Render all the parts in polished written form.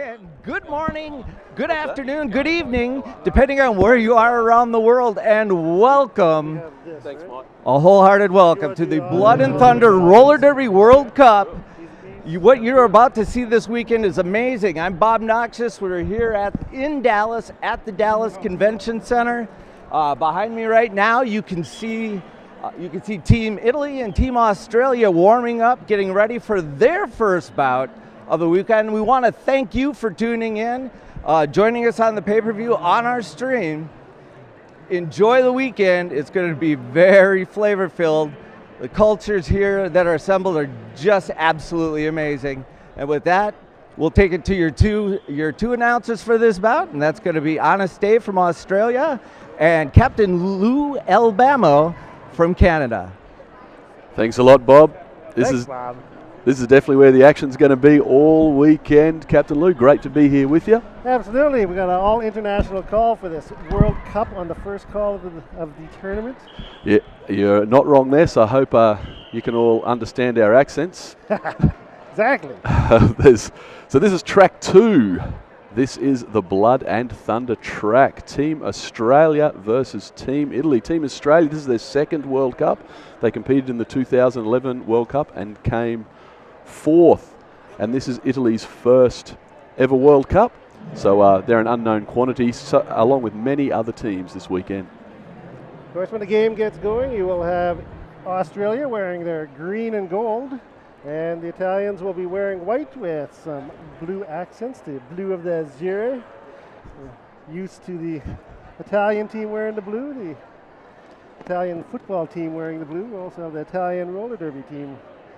And good morning, good afternoon, good evening, depending on where you are around the world, and welcome, a wholehearted welcome to the Blood and Thunder Roller Derby World Cup. What you're about to see this weekend is amazing. I'm Bob Noxious. We're here in Dallas at the Dallas Convention Center. Behind me right now, you can see Team Italy and Team Australia warming up, getting ready for their first bout of the weekend. We want to thank you for tuning in, joining us on the pay-per-view on our stream. Enjoy the weekend. It's going to be very flavor-filled. The cultures here that are assembled are just absolutely amazing. And with that, we'll take it to your two announcers for this bout, and that's going to be Honest Dave from Australia and Captain Lou Albamo from Canada. Thanks a lot, Bob. Bob. This is definitely where the action's going to be all weekend. Captain Lou, great to be here with you. Absolutely. We got an all-international call for this World Cup on the first call of the tournament. Yeah, you're not wrong there, so I hope you can all understand our accents. Exactly. So this is track 2. This is the Blood and Thunder track. Team Australia versus Team Italy. Team Australia, this is their second World Cup. They competed in the 2011 World Cup and came 4th. And this is Italy's first ever World Cup. So they're an unknown quantity, along with many other teams this weekend. Of course, when the game gets going, you will have Australia wearing their green and gold. And the Italians will be wearing white with some blue accents, the blue of the Azzurri. Used to the Italian team wearing the blue, the Italian football team wearing the blue. We also have the Italian roller derby team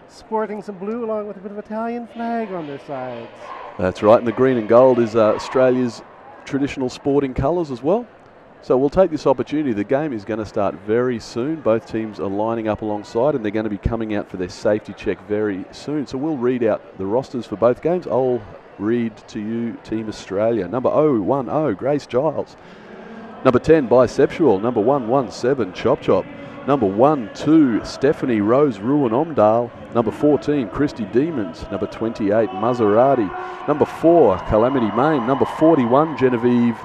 sporting some blue along with a bit of Italian flag on their sides. That's right, and the green and gold is Australia's traditional sporting colours as well. So we'll take this opportunity. The game is going to start very soon. Both teams are lining up alongside and they're going to be coming out for their safety check very soon. So we'll read out the rosters for both games. I'll read to you Team Australia. Number 010, Grace Giles. Number 10, Biceptual. Number 117, Chop Chop. Number 12, Stephanie Rose Ruin Omdal. Number 14, Christy Demons. Number 28, Maserati. Number 4, Calamity Main. Number 41, Genevieve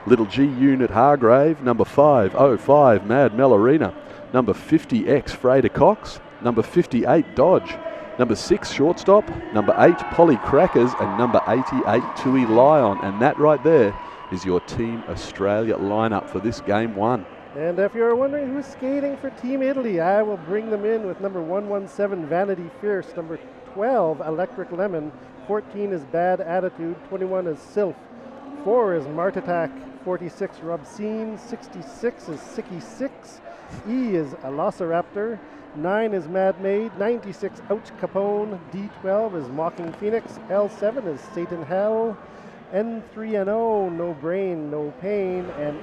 Little G Unit Hargrave. Number 505, Mad Melorina. Number 50X Freda Cox. Number 58, Dodge. Number 6, Shortstop. Number 8, Polly Crackers. And number 88, Tui Lion. And that right there is your Team Australia lineup for this game 1. And if you're wondering who's skating for Team Italy, I will bring them in with number 117, Vanity Fierce. Number 12, Electric Lemon. 14 is Bad Attitude. 21 is Sylph. 4 is Mart Attack. 46, Robsine. 66 is Sicky 6. E is Velociraptor. 9 is Mad Maid. 96, Ouch Capone. D12 is Mocking Phoenix. L7 is Satan Hell. N3NO, No Brain, No Pain, and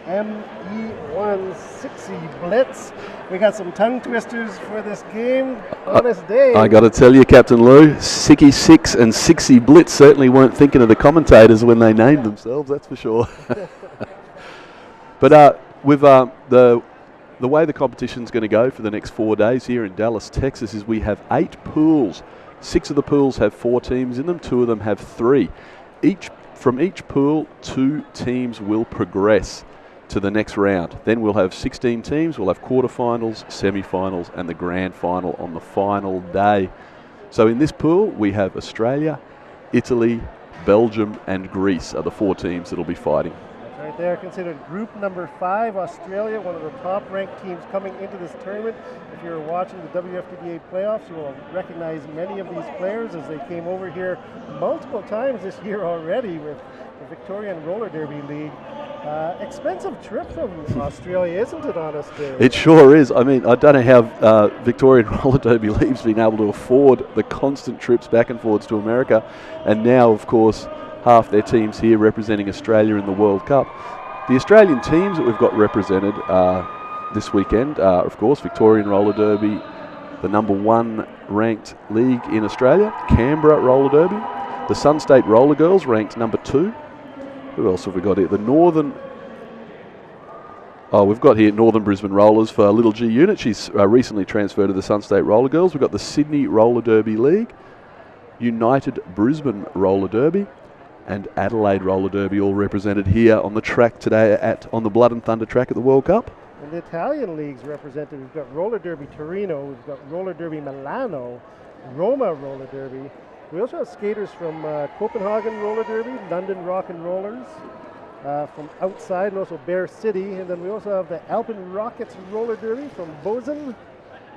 NME1, Sixy Blitz. We got some tongue twisters for this game. Honest Dave. I got to tell you, Captain Lou, Sicky 6 and Sixy Blitz certainly weren't thinking of the commentators when they named themselves, that's for sure. But with the way the competition's going to go for the next 4 days here in Dallas, Texas, is we have 8 pools. 6 of the pools have 4 teams in them, 2 of them have 3. From each pool, 2 teams will progress to the next round. Then we'll have 16 teams, we'll have quarterfinals, semi-finals, and the grand final on the final day. So in this pool, we have Australia, Italy, Belgium, and Greece are the 4 teams that'll be fighting. That's right, they are considered group number 5, Australia, one of the top-ranked teams coming into this tournament. If you're watching the WFTDA playoffs, you will recognize many of these players as they came over here multiple times this year already with the Victorian Roller Derby League. Expensive trip from Australia, isn't it, Honest Dave? It sure is. I mean, I don't know how Victorian Roller Derby League's been able to afford the constant trips back and forwards to America. And now, of course, half their teams here representing Australia in the World Cup. The Australian teams that we've got represented this weekend, of course, Victorian Roller Derby, the number 1 ranked league in Australia, Canberra Roller Derby, the Sun State Roller Girls ranked number 2. Who else have we got here? We've got here Northern Brisbane Rollers for Little G Unit. She's recently transferred to the Sun State Roller Girls. We've got the Sydney Roller Derby League, United Brisbane Roller Derby, and Adelaide Roller Derby all represented here on the track today on the Blood and Thunder track at the World Cup. And the Italian leagues represented, we've got Roller Derby Torino, we've got Roller Derby Milano, Roma Roller Derby. We also have skaters from Copenhagen Roller Derby, London Rock and Rollers, from outside, and also Bear City. And then we also have the Alpen Rockets Roller Derby from Bozen.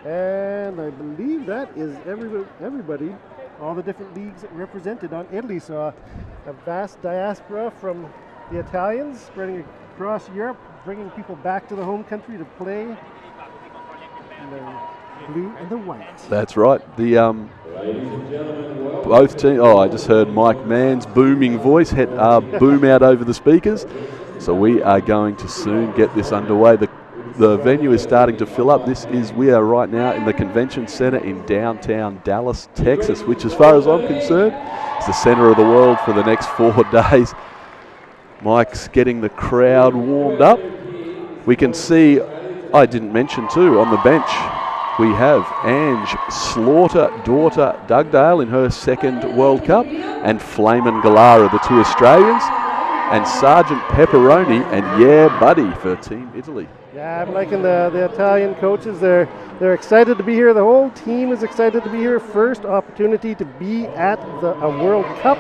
And I believe that is everybody, all the different leagues represented on Italy. So a vast diaspora from the Italians spreading across Europe, bringing people back to the home country to play in the blue and the white. That's right. The both teams. Oh, I just heard Mike Mann's booming voice boom out over the speakers. So we are going to soon get this underway. The venue is starting to fill up. We are right now in the convention center in downtown Dallas, Texas, which, as far as I'm concerned, is the center of the world for the next 4 days. Mike's getting the crowd warmed up. We can see, I didn't mention too, on the bench, we have Ange Slaughter, daughter Dugdale in her 2nd World Cup, and Flamen Gallara, the 2 Australians, and Sergeant Pepperoni and Buddy for Team Italy. Yeah, I'm liking the Italian coaches. They're excited to be here. The whole team is excited to be here. First opportunity to be at a World Cup.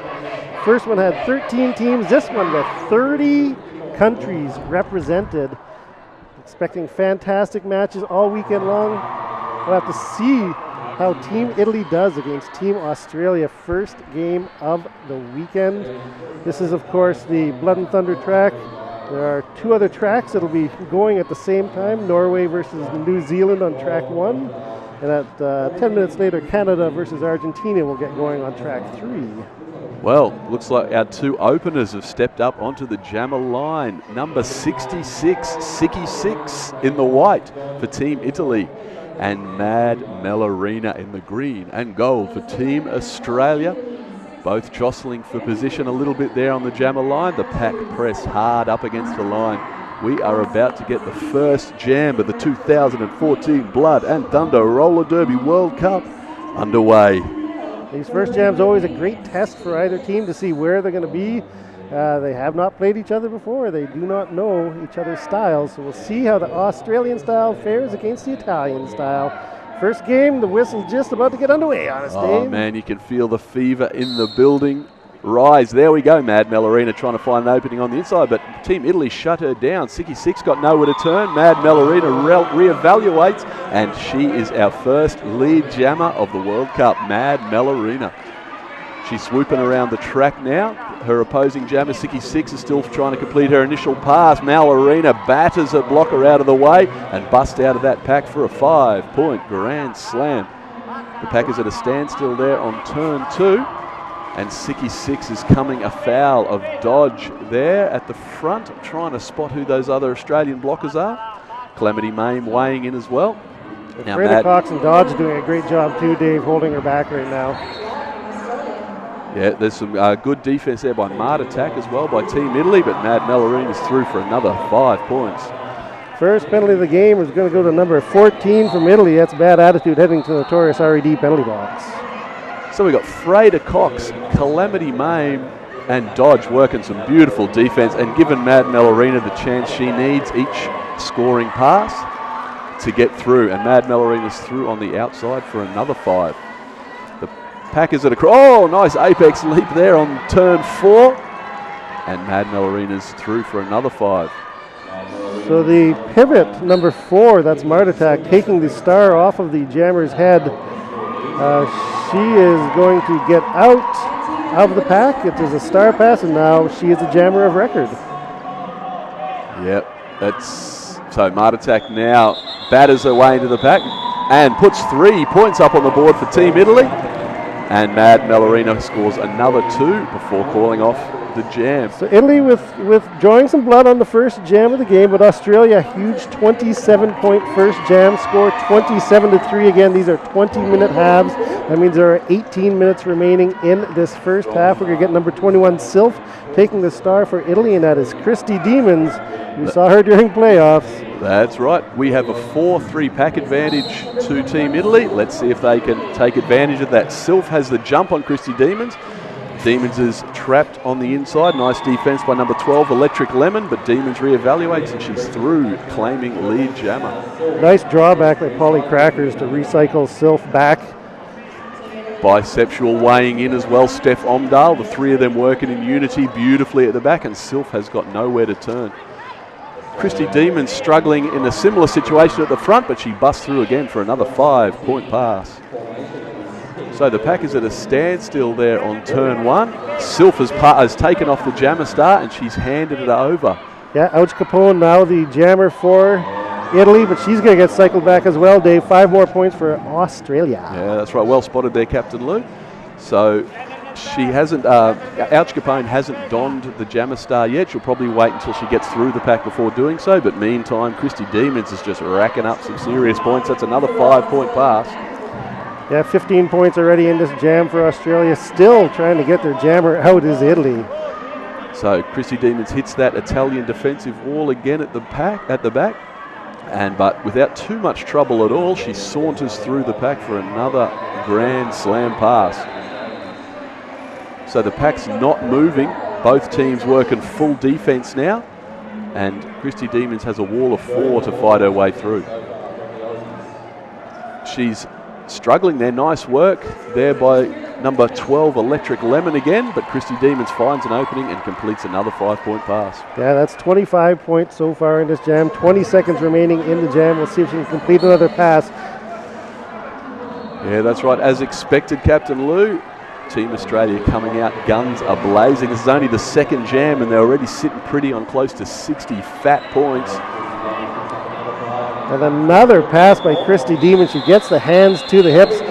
First one had 13 teams. This one with 30 countries represented. Expecting fantastic matches all weekend long. We'll have to see how Team Italy does against Team Australia. First game of the weekend. This is, of course, the Blood and Thunder track. There are 2 other tracks that will be going at the same time. Norway versus New Zealand on track 1. And at 10 minutes later, Canada versus Argentina will get going on track 3. Well, looks like our 2 openers have stepped up onto the jammer line. Number 66, Siki 6 in the white for Team Italy, and Mad Melorina in the green and gold for Team Australia. Both jostling for position a little bit there on the jammer line. The pack press hard up against the line. We are about to get the first jam of the 2014 Blood and Thunder Roller Derby World Cup underway. These first jams always a great test for either team to see where they're going to be. They have not played each other before. They do not know each other's styles. So we'll see how the Australian style fares against the Italian style. First game, the whistle's just about to get underway, honest Dave. Oh man, you can feel the fever in the building rise. There we go, Mad Melorina trying to find an opening on the inside, but Team Italy shut her down. Siki 6 got nowhere to turn. Mad Melorina re-evaluates, and she is our first lead jammer of the World Cup, Mad Melorina. She's swooping around the track now. Her opposing jammer, Siki 6, is still trying to complete her initial pass. Melorina batters a blocker out of the way and busts out of that pack for a 5-point grand slam. The pack is at a standstill there on turn 2. And Siki 6 is coming afoul of Dodge there at the front, trying to spot who those other Australian blockers are. Calamity Mame weighing in as well. Now Brenda Cox and Dodge doing a great job too, Dave, holding her back right now. Yeah, there's some good defense there by Mart Attack as well by Team Italy, but Mad Melorina is through for another 5 points. First penalty of the game is going to go to number 14 from Italy. That's Bad Attitude heading to the notorious RED penalty box. So we've got Freda Cox, Calamity Mame, and Dodge working some beautiful defense and giving Mad Melorina the chance she needs each scoring pass to get through. And Mad Melorina's through on the outside for another 5. The Packers at nice apex leap there on turn 4. And Mad Melorina's through for another 5. So the pivot, number 4, that's Mart Attack, taking the star off of the jammer's head. She is going to get out of the pack. It is a star pass, and now she is a jammer of record. Yep, that's so Mart Attack now batters her way into the pack and puts 3 points up on the board for Team Italy. And Mad Melorina scores another 2 before calling off the jam. So Italy with drawing some blood on the first jam of the game, but Australia, a huge 27-point first jam score, 27-3 again. These are 20-minute halves. That means there are 18 minutes remaining in this first half. We're going to get number 21, Sylph, taking the star for Italy, and that is Christy Demons. We saw her during playoffs. That's right. We have a 4-3 pack advantage to Team Italy. Let's see if they can take advantage of that. Sylph has the jump on Christy Demons. Demons is trapped on the inside. Nice defense by number 12, Electric Lemon, but Demons reevaluates and she's through, claiming lead jammer. Nice drawback by Polly Crackers to recycle Sylph back. Biceptual weighing in as well, Steph Omdahl. The three of them working in unity beautifully at the back, and Sylph has got nowhere to turn. Christy Demons struggling in a similar situation at the front, but she busts through again for another 5-point pass. So the pack is at a standstill there on turn 1. Sylph has taken off the jammer start and she's handed it over. Yeah, Ouch Capone now the jammer for Italy, but she's going to get cycled back as well, Dave. 5 more points for Australia. Yeah, that's right. Well spotted there, Captain Lou. So she hasn't, Ouch Capone hasn't donned the jammer star yet. She'll probably wait until she gets through the pack before doing so. But meantime, Christy Demons is just racking up some serious points. That's another 5-point pass. Yeah, 15 points already in this jam for Australia. Still trying to get their jammer out is Italy. So Christy Demons hits that Italian defensive wall again at the back, but without too much trouble at all, she saunters through the pack for another grand slam pass. So the pack's not moving. Both teams working full defense now, and Christy Demons has a wall of 4 to fight her way through. She's struggling there. Nice work there by number 12, Electric Lemon again, but Christy Demons finds an opening and completes another 5-point pass. Yeah, that's 25 points so far in this jam. 20 seconds remaining in the jam. We'll see if she can complete another pass. Yeah, that's right. As expected, Captain Lou, Team Australia coming out guns a-blazing. This is only the second jam and they're already sitting pretty on close to 60 fat points. And another pass by Christy Demon. She gets the hands to the hips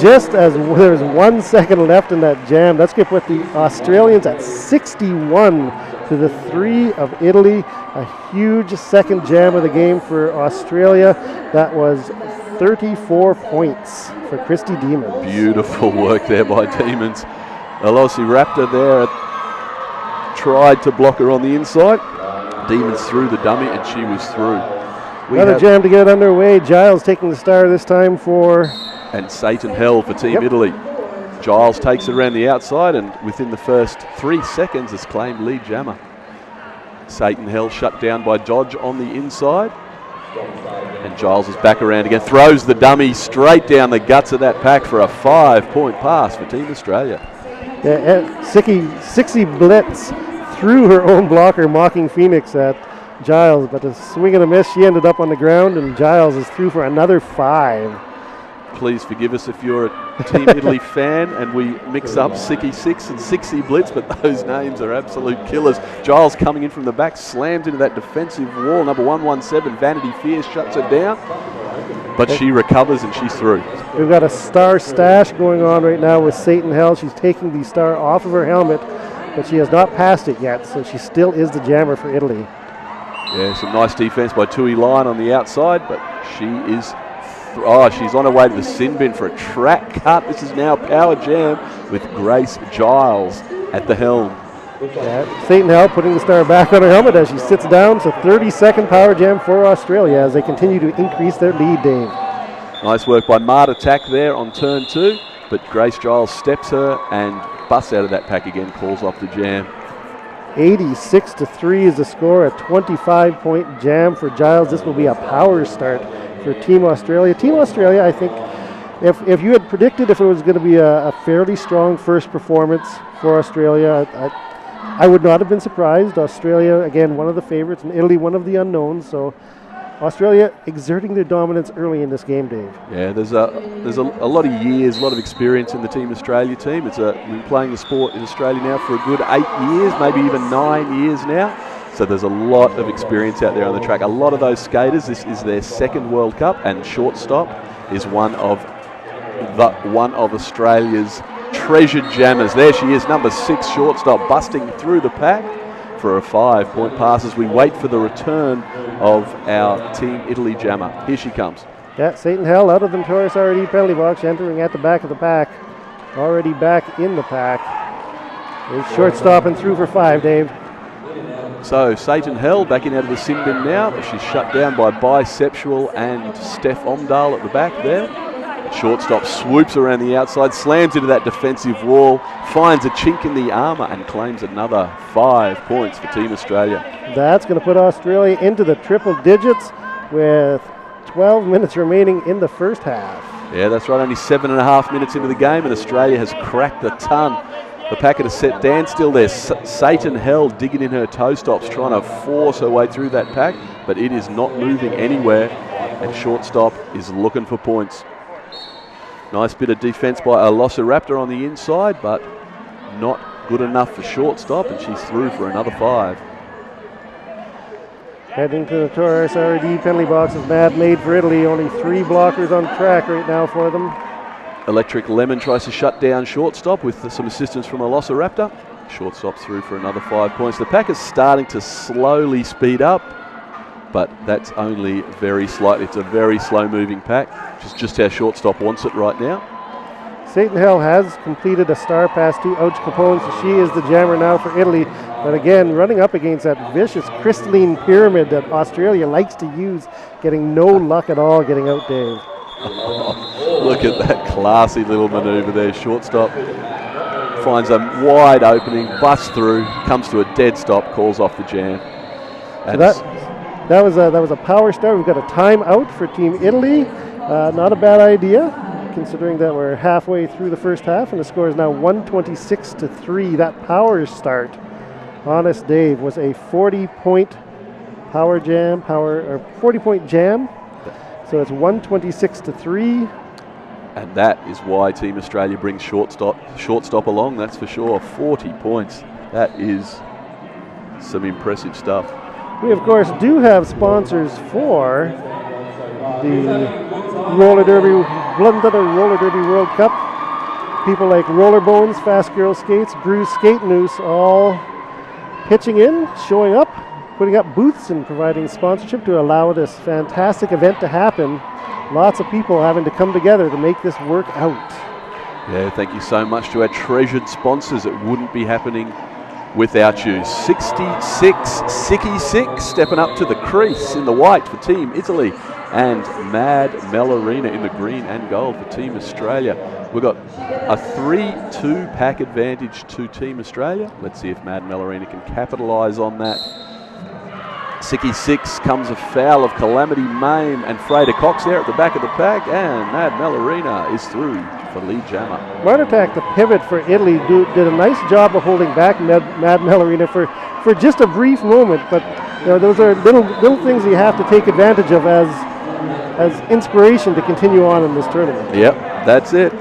just as there's 1 second left in that jam. That's going to put the Australians at 61 to the 3 of Italy. A huge second jam of the game for Australia. That was 34 points for Christy Demons. Beautiful work there by Demons. Alosi Raptor there tried to block her on the inside. Demons threw the dummy and she was through. Another jam to get underway. Giles taking the star this time for... And Satan Hell for Team Italy. Giles takes it around the outside and within the first 3 seconds has claimed lead jammer. Satan Hell shut down by Dodge on the inside. And Giles is back around again. Throws the dummy straight down the guts of that pack for a 5-point pass for Team Australia. Yeah, Sixie Blitz threw her own blocker, mocking Phoenix at Giles, but a swing and a miss. She ended up on the ground, and Giles is through for another 5. Please forgive us if you're a Team Italy fan and we mix up Sicky Six and Sixie Blitz, but those names are absolute killers. Giles coming in from the back, slams into that defensive wall. Number 117, Vanity Fierce, shuts her down, but she recovers and she's through. We've got a star stash going on right now with Satan Hell. She's taking the star off of her helmet, but she has not passed it yet, so she still is the jammer for Italy. Yeah, some nice defense by Tui Line on the outside, but she is... she's on her way to the sin bin for a track cut. This is now Power Jam with Grace Giles at the helm. Yeah, Satan Hell putting the star back on her helmet as she sits down. So 30-second Power Jam for Australia as they continue to increase their lead, Dave. Nice work by Mart Attack there on turn 2, but Grace Giles steps her and busts out of that pack again, calls off the jam. 86-3 is the score, a 25-point jam for Giles. This will be a power start for Team Australia. Team Australia, I think, if you had predicted if it was going to be a fairly strong first performance for Australia, I would not have been surprised. Australia, again, one of the favorites, and Italy, one of the unknowns. So Australia exerting their dominance early in this game, Dave. Yeah, there's a lot of years, a lot of experience in the Team Australia team. We've been playing the sport in Australia now for a good 8 years, maybe even 9 years now. So there's a lot of experience out there on the track. A lot of those skaters, this is their second World Cup, and shortstop is one of Australia's treasured jammers. There she is, number 6 shortstop, busting through the pack for a 5-point pass as we wait for the return of our Team Italy jammer. Here she comes. Yeah, Satan Hell out of the notorious RD penalty box, entering at the back of the pack. Already back in the pack. There's shortstop and through for 5, Dave. So Satan Hell back in out of the sin bin now, but she's shut down by Biceptual and Steph Omdahl at the back there. Shortstop swoops around the outside, slams into that defensive wall, finds a chink in the armour and claims another 5 points for Team Australia. That's going to put Australia into the triple digits with 12 minutes remaining in the first half. Yeah, that's right, only 7.5 minutes into the game and Australia has cracked the ton. The packet has set Dan still there. Satan Hell digging in her toe stops, trying to force her way through that pack, but it is not moving anywhere and Shortstop is looking for points. Nice bit of defence by Velociraptor on the inside, but not good enough for Shortstop, and she's through for another 5. Heading to the Taurus RD penalty box is Mad Made for Italy. Only 3 blockers on track right now for them. Electric Lemon tries to shut down Shortstop with some assistance from Velociraptor. Shortstop through for another 5 points. The pack is starting to slowly speed up, but that's only very slightly. It's a very slow moving pack, which is just how Shortstop wants it right now. Satan Hell has completed a star pass to Ouch Capone, so she is the jammer now for Italy. But again, running up against that vicious crystalline pyramid that Australia likes to use, getting no luck at all getting out Dave. Oh, look at that classy little manoeuvre there. Shortstop finds a wide opening, busts through, comes to a dead stop, calls off the jam. And so that was a power start. We've got a timeout for Team Italy. Not a bad idea, considering that we're halfway through the first half, and the score is now 126-3. That power start, Honest Dave, was a 40-point power jam, 40-point jam. So it's 126-3. And that is why Team Australia brings shortstop along, that's for sure. 40 points. That is some impressive stuff. We, of course, do have sponsors for the Roller Derby, Blood and Thunder Roller Derby World Cup. People like Roller Bones, Fast Girl Skates, Bruce Skate Noose, all pitching in, showing up, putting up booths and providing sponsorship to allow this fantastic event to happen. Lots of people having to come together to make this work out. Yeah, thank you so much to our treasured sponsors. It wouldn't be happening without you. 66, Sicky 6 stepping up to the crease in the white for Team Italy, and Mad Melorina in the green and gold for Team Australia. We've got a 3-2 pack advantage to Team Australia. Let's see if Mad Melorina can capitalise on that. Sicky 6 comes a foul of Calamity Mame and Freda Cox there at the back of the pack, and Mad Melorina is through for lead jammer. Mart Attack, the pivot for Italy, did a nice job of holding back Mad Melorina for just a brief moment, but those are little things you have to take advantage of as inspiration to continue on in this tournament. Yep, that's it.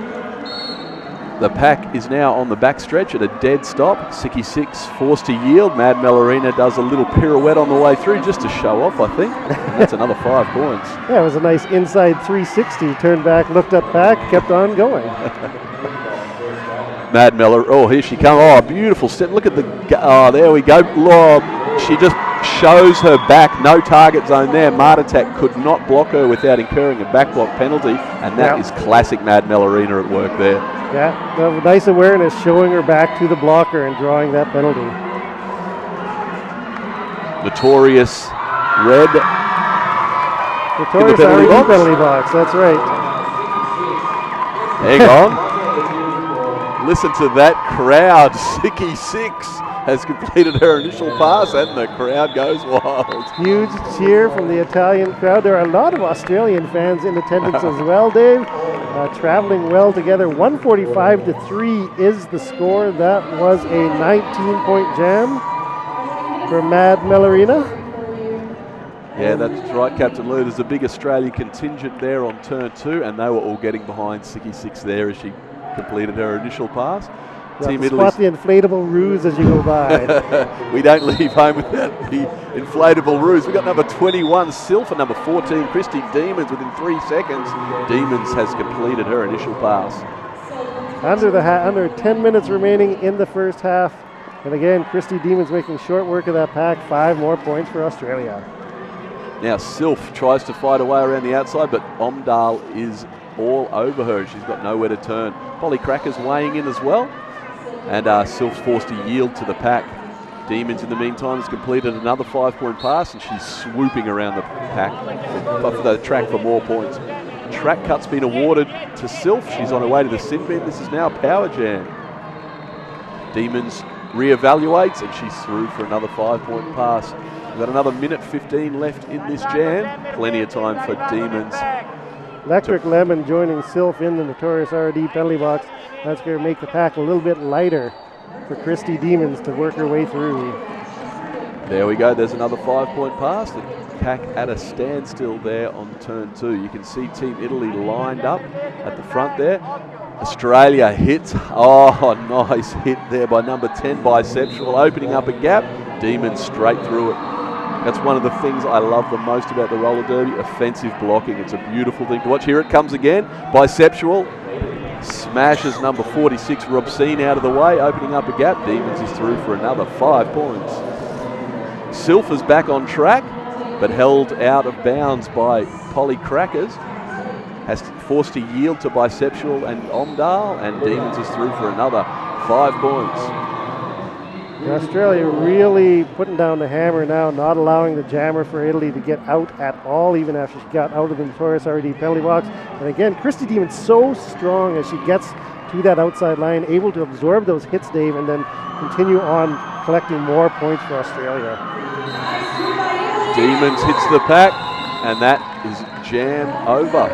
The pack is now on the back stretch at a dead stop. Sicky 6 forced to yield. Mad Melorina does a little pirouette on the way through just to show off, I think. And that's another 5 points. Yeah, it was a nice inside 360. Turned back, looked up back, kept on going. Mad Melorina, oh, here she comes. Oh, beautiful step. Look at oh, there we go. Oh, she just shows her back. No target zone there. Mart Attack could not block her without incurring a back block penalty. And that is classic Mad Melorina at work there. Yeah, nice awareness, showing her back to the blocker and drawing that penalty. Notorious Red. Notorious RD penalty box, that's right. Hang on. Listen to that crowd. Sicky 6 has completed her initial pass and the crowd goes wild. Huge cheer from the Italian crowd. There are a lot of Australian fans in attendance as well, Dave. Traveling well together. 145-3 is the score. That was a 19-point jam for Mad Melorina. Yeah, that's right, Captain Lou. There's a big Australian contingent there on turn 2, and they were all getting behind Sicky 6 there as she completed her initial pass. Team Italy. Spot the inflatable ruse as you go by. We don't leave home without the inflatable ruse. We've got number 21, Sylph, and number 14, Christy Demons within 3 seconds. Demons has completed her initial pass. Under 10 minutes remaining in the first half. And again, Christy Demons making short work of that pack. 5 more points for Australia. Now Sylph tries to fight away around the outside, but Omdal is all over her. She's got nowhere to turn. Polly Cracker's weighing in as well. And Sylph's forced to yield to the pack. Demons, in the meantime, has completed another 5-point pass, and she's swooping around the pack for the track for more points. track cut's been awarded to Sylph. She's on her way to the sin bin. This is now Power Jam. Demons re-evaluates and she's through for another 5-point pass. We've got another minute 15 left in this jam. Plenty of time for Demons. Electric Lemon joining Sylph in the notorious RD penalty box. That's going to make the pack a little bit lighter for Christy Demons to work her way through. There we go. There's another 5-point pass. The pack at a standstill there on turn 2. You can see Team Italy lined up at the front there. Australia hits. Oh, nice hit there by number 10, Biceptual, opening up a gap. Demons straight through it. That's one of the things I love the most about the roller derby, offensive blocking. It's a beautiful thing to watch. Here it comes again. Biceptual smashes number 46, Robsine, out of the way, opening up a gap. Demons is through for another 5 points. Sylph is back on track, but held out of bounds by Polly Crackers. Has forced to yield to Biceptual and Omdal, and Demons is through for another 5 points. Australia really putting down the hammer now, not allowing the jammer for Italy to get out at all, even after she got out of the notorious RD penalty box. And again, Christy Demons so strong as she gets to that outside line, able to absorb those hits, Dave, and then continue on collecting more points for Australia. Demons hits the pack, and that is jam over.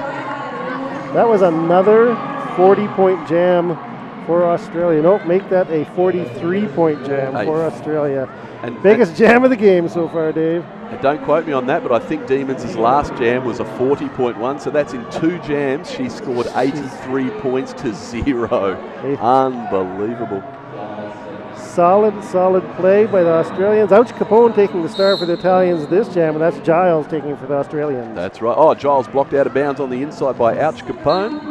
That was another 40-point jam for Australia. Nope, make that a 43-point jam for Australia. And biggest jam of the game so far, Dave. And don't quote me on that, but I think Demons' last jam was a 40-point one, so that's in 2 jams. She scored 83 points to 0. Unbelievable. Solid play by the Australians. Ouch Capone taking the star for the Italians this jam, and that's Giles taking it for the Australians. That's right. Oh, Giles blocked out of bounds on the inside by Ouch Capone.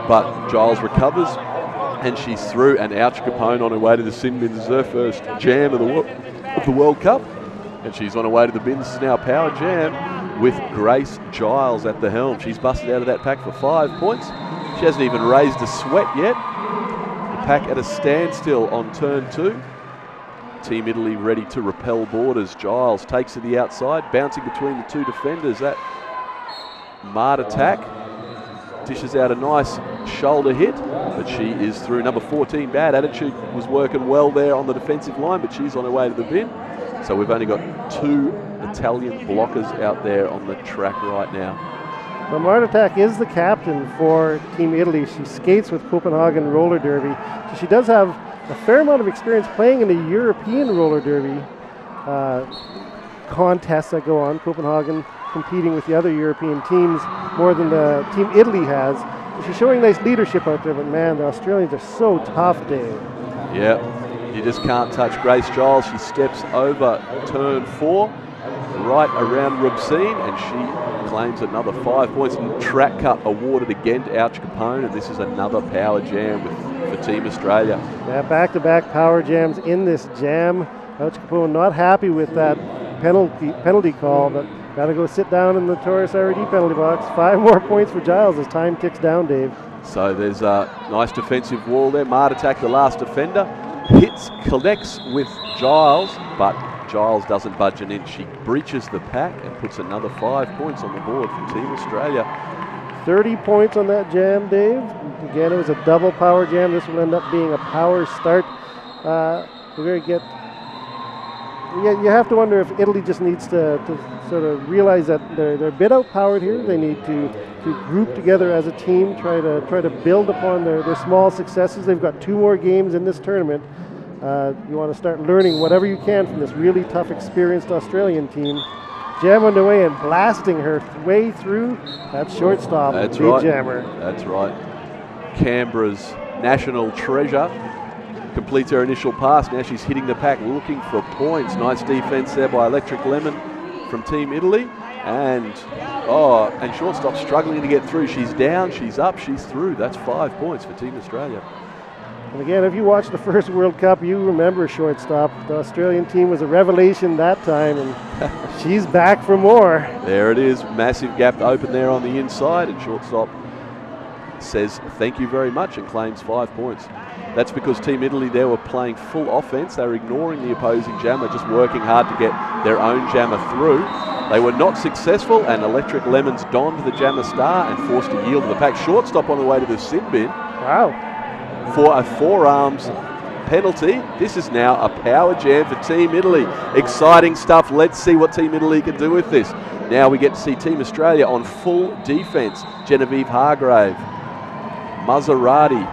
But Giles recovers and she's through, and Ouch Capone on her way to the sin bin. This is her first jam of the World Cup, and she's on her way to the bin. This is now Power Jam with Grace Giles at the helm. She's busted out of that pack for 5 points. She hasn't even raised a sweat yet. The pack at a standstill on turn 2. Team Italy ready to repel borders. Giles takes to the outside, bouncing between the 2 defenders. That Mart attack dishes out a nice shoulder hit, but she is through. Number 14, Bad Attitude, was working well there on the defensive line, but she's on her way to the bin. So we've only got 2 Italian blockers out there on the track right now. Well, Mart Attack is the captain for Team Italy. She skates with Copenhagen Roller Derby. So she does have a fair amount of experience playing in the European Roller Derby contests that go on. Copenhagen competing with the other European teams more than the Team Italy has. So she's showing nice leadership out there, but man, the Australians are so tough, Dave. Yeah, you just can't touch Grace Giles. She steps over turn 4, right around Rubsine, and she claims another 5 points. And track cut awarded again to Ouch Capone, and this is another power jam for Team Australia. Yeah, back-to-back power jams in this jam. Ouch Capone not happy with that penalty call, but got to go sit down in the Notorious RD penalty box. 5 more points for Giles as time ticks down, Dave. So there's a nice defensive wall there. Mart Attack, the last defender, connects with Giles, but Giles doesn't budge an inch. She breaches the pack and puts another 5 points on the board for Team Australia. 30 points on that jam, Dave. Again, it was a double power jam. This will end up being a power start. We're going to get... You have to wonder if Italy just needs to sort of realize that they're a bit outpowered here. They need to group together as a team, try to build upon their small successes. They've got 2 more games in this tournament. You want to start learning whatever you can from this really tough, experienced Australian team. Jam underway and blasting her way through that shortstop. That's big right. Jammer. That's right. Canberra's national treasure completes her initial pass. Now she's hitting the pack, looking for points. Nice defense there by Electric Lemon from Team Italy. And shortstop struggling to get through. She's down, she's up, she's through. That's 5 points for Team Australia. And again, if you watched the first World Cup, you remember shortstop. The Australian team was a revelation that time, and she's back for more. There it is. Massive gap open there on the inside, and shortstop says thank you very much and claims 5 points. That's because Team Italy there were playing full offense. They were ignoring the opposing jammer, just working hard to get their own jammer through. They were not successful, and Electric Lemons donned the jammer star and forced to yield to the pack. Shortstop on the way to the sin bin. Wow. For a forearms penalty. This is now a power jam for Team Italy. Exciting stuff. Let's see what Team Italy can do with this. Now we get to see Team Australia on full defense. Genevieve Hargrave, Maserati,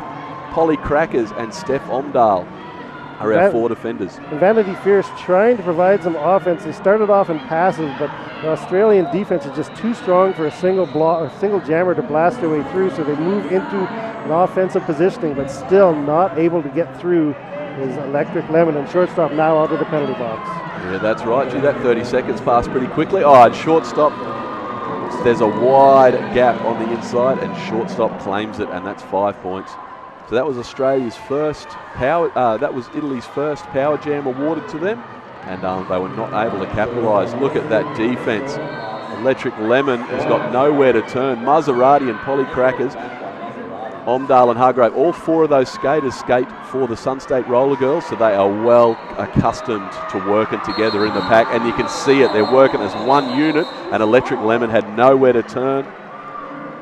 Polly Crackers and Steph Omdahl are our 4 defenders. And Vanity Fierce trying to provide some offense. They started off in passive, but the Australian defense is just too strong for a single jammer to blast their way through, so they move into an offensive positioning, but still not able to get through is Electric Lemon, and shortstop now out of the penalty box. Yeah, that's right. Gee, that 30 seconds passed pretty quickly. Oh, and shortstop, there's a wide gap on the inside, and shortstop claims it, and that's 5 points. So that was Australia's first power. That was Italy's first power jam awarded to them, and they were not able to capitalise. Look at that defence. Electric Lemon has got nowhere to turn. Maserati and Polly Crackers, Omdahl and Hargrave, all 4 of those skaters skate for the Sun State Roller Girls, so they are well accustomed to working together in the pack, and you can see it. They're working as one unit, and Electric Lemon had nowhere to turn.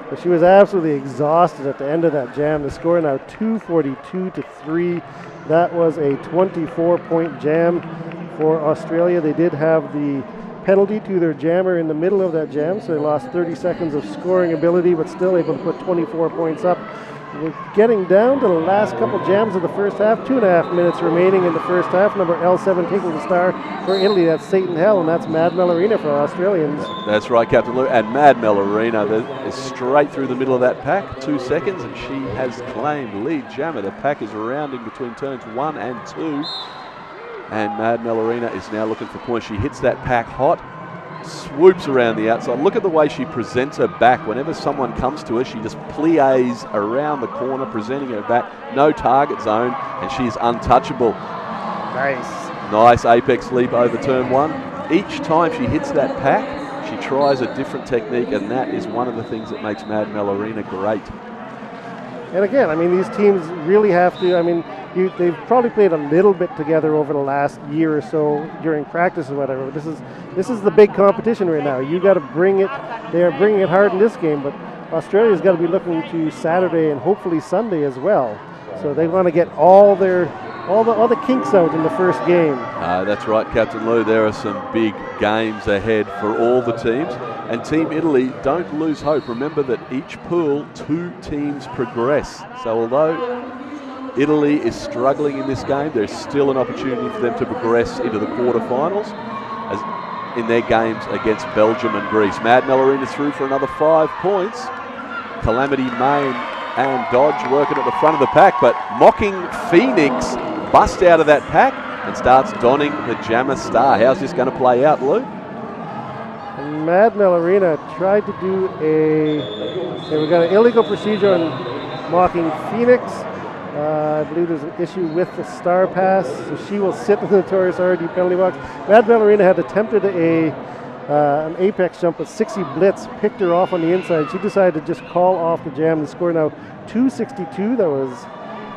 But she was absolutely exhausted at the end of that jam. The score now 242-3. That was a 24-point jam for Australia. They did have the penalty to their jammer in the middle of that jam, so they lost 30 seconds of scoring ability, but still able to put 24 points up. We're getting down to the last couple jams of the first half. 2.5 minutes remaining in the first half. Number L7 taking the star for Italy. That's Satan Hell, and that's Mad Melorina for Australians. That's right, Captain Lou. And Mad Melorina is straight through the middle of that pack. 2 seconds, and she has claimed lead jammer. The pack is rounding between turns 1 and 2. And Mad Melorina is now looking for points. She hits that pack hot, swoops around the outside. Look at the way she presents her back. Whenever someone comes to her, she just plies around the corner, presenting her back. No target zone, and she is untouchable. Nice apex leap over turn 1. Each time she hits that pack, she tries a different technique, and that is one of the things that makes Mad Melorina great. And again, I mean, these teams really have to, I mean, they've probably played a little bit together over the last year or so during practice or whatever. This is the big competition right now. You got to bring it. They are bringing it hard in this game, but Australia's got to be looking to Saturday and hopefully Sunday as well. So they want to get all the kinks out in the first game. That's right, Captain Lou. There are some big games ahead for all the teams. And Team Italy, don't lose hope. Remember that each pool, 2 teams progress. So although Italy is struggling in this game, there's still an opportunity for them to progress into the quarterfinals as in their games against Belgium and Greece. Mad Melorina through for another 5 points. Calamity Main and Dodge working at the front of the pack, but Mocking Phoenix busts out of that pack and starts donning the jammer star. How's this going to play out, Lou? Mad Melorina tried to do we got an illegal procedure on Mocking Phoenix. I believe there's an issue with the star pass, so she will sit in the Notorious RD penalty box. Mad Melorina had attempted an apex jump with 60 blitz, picked her off on the inside. She decided to just call off the jam. The score now 262. That was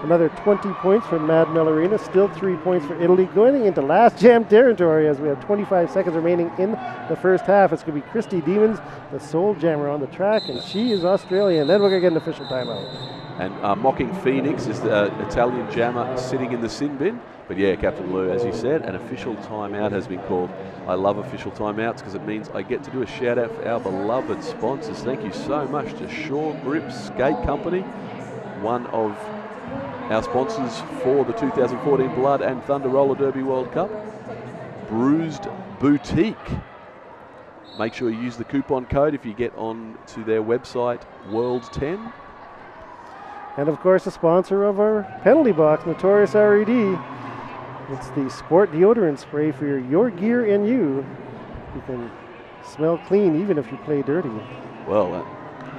another 20 points for Mad Melorina. Still 3 points for Italy. Going into last jam territory as we have 25 seconds remaining in the first half. It's going to be Christy Demons, the sole jammer on the track, and she is Australian. Then we're going to get an official timeout. And Mocking Phoenix is the Italian jammer sitting in the sin bin. But yeah, Captain Lou, as you said, an official timeout has been called. I love official timeouts because it means I get to do a shout out for our beloved sponsors. Thank you so much to Shore Grip Skate Company, one of our sponsors for the 2014 Blood and Thunder Roller Derby World Cup. Bruised Boutique. Make sure you use the coupon code if you get on to their website, World10. And of course, the sponsor of our penalty box, Notorious RED. It's the sport deodorant spray for your gear and you. You can smell clean even if you play dirty. Well,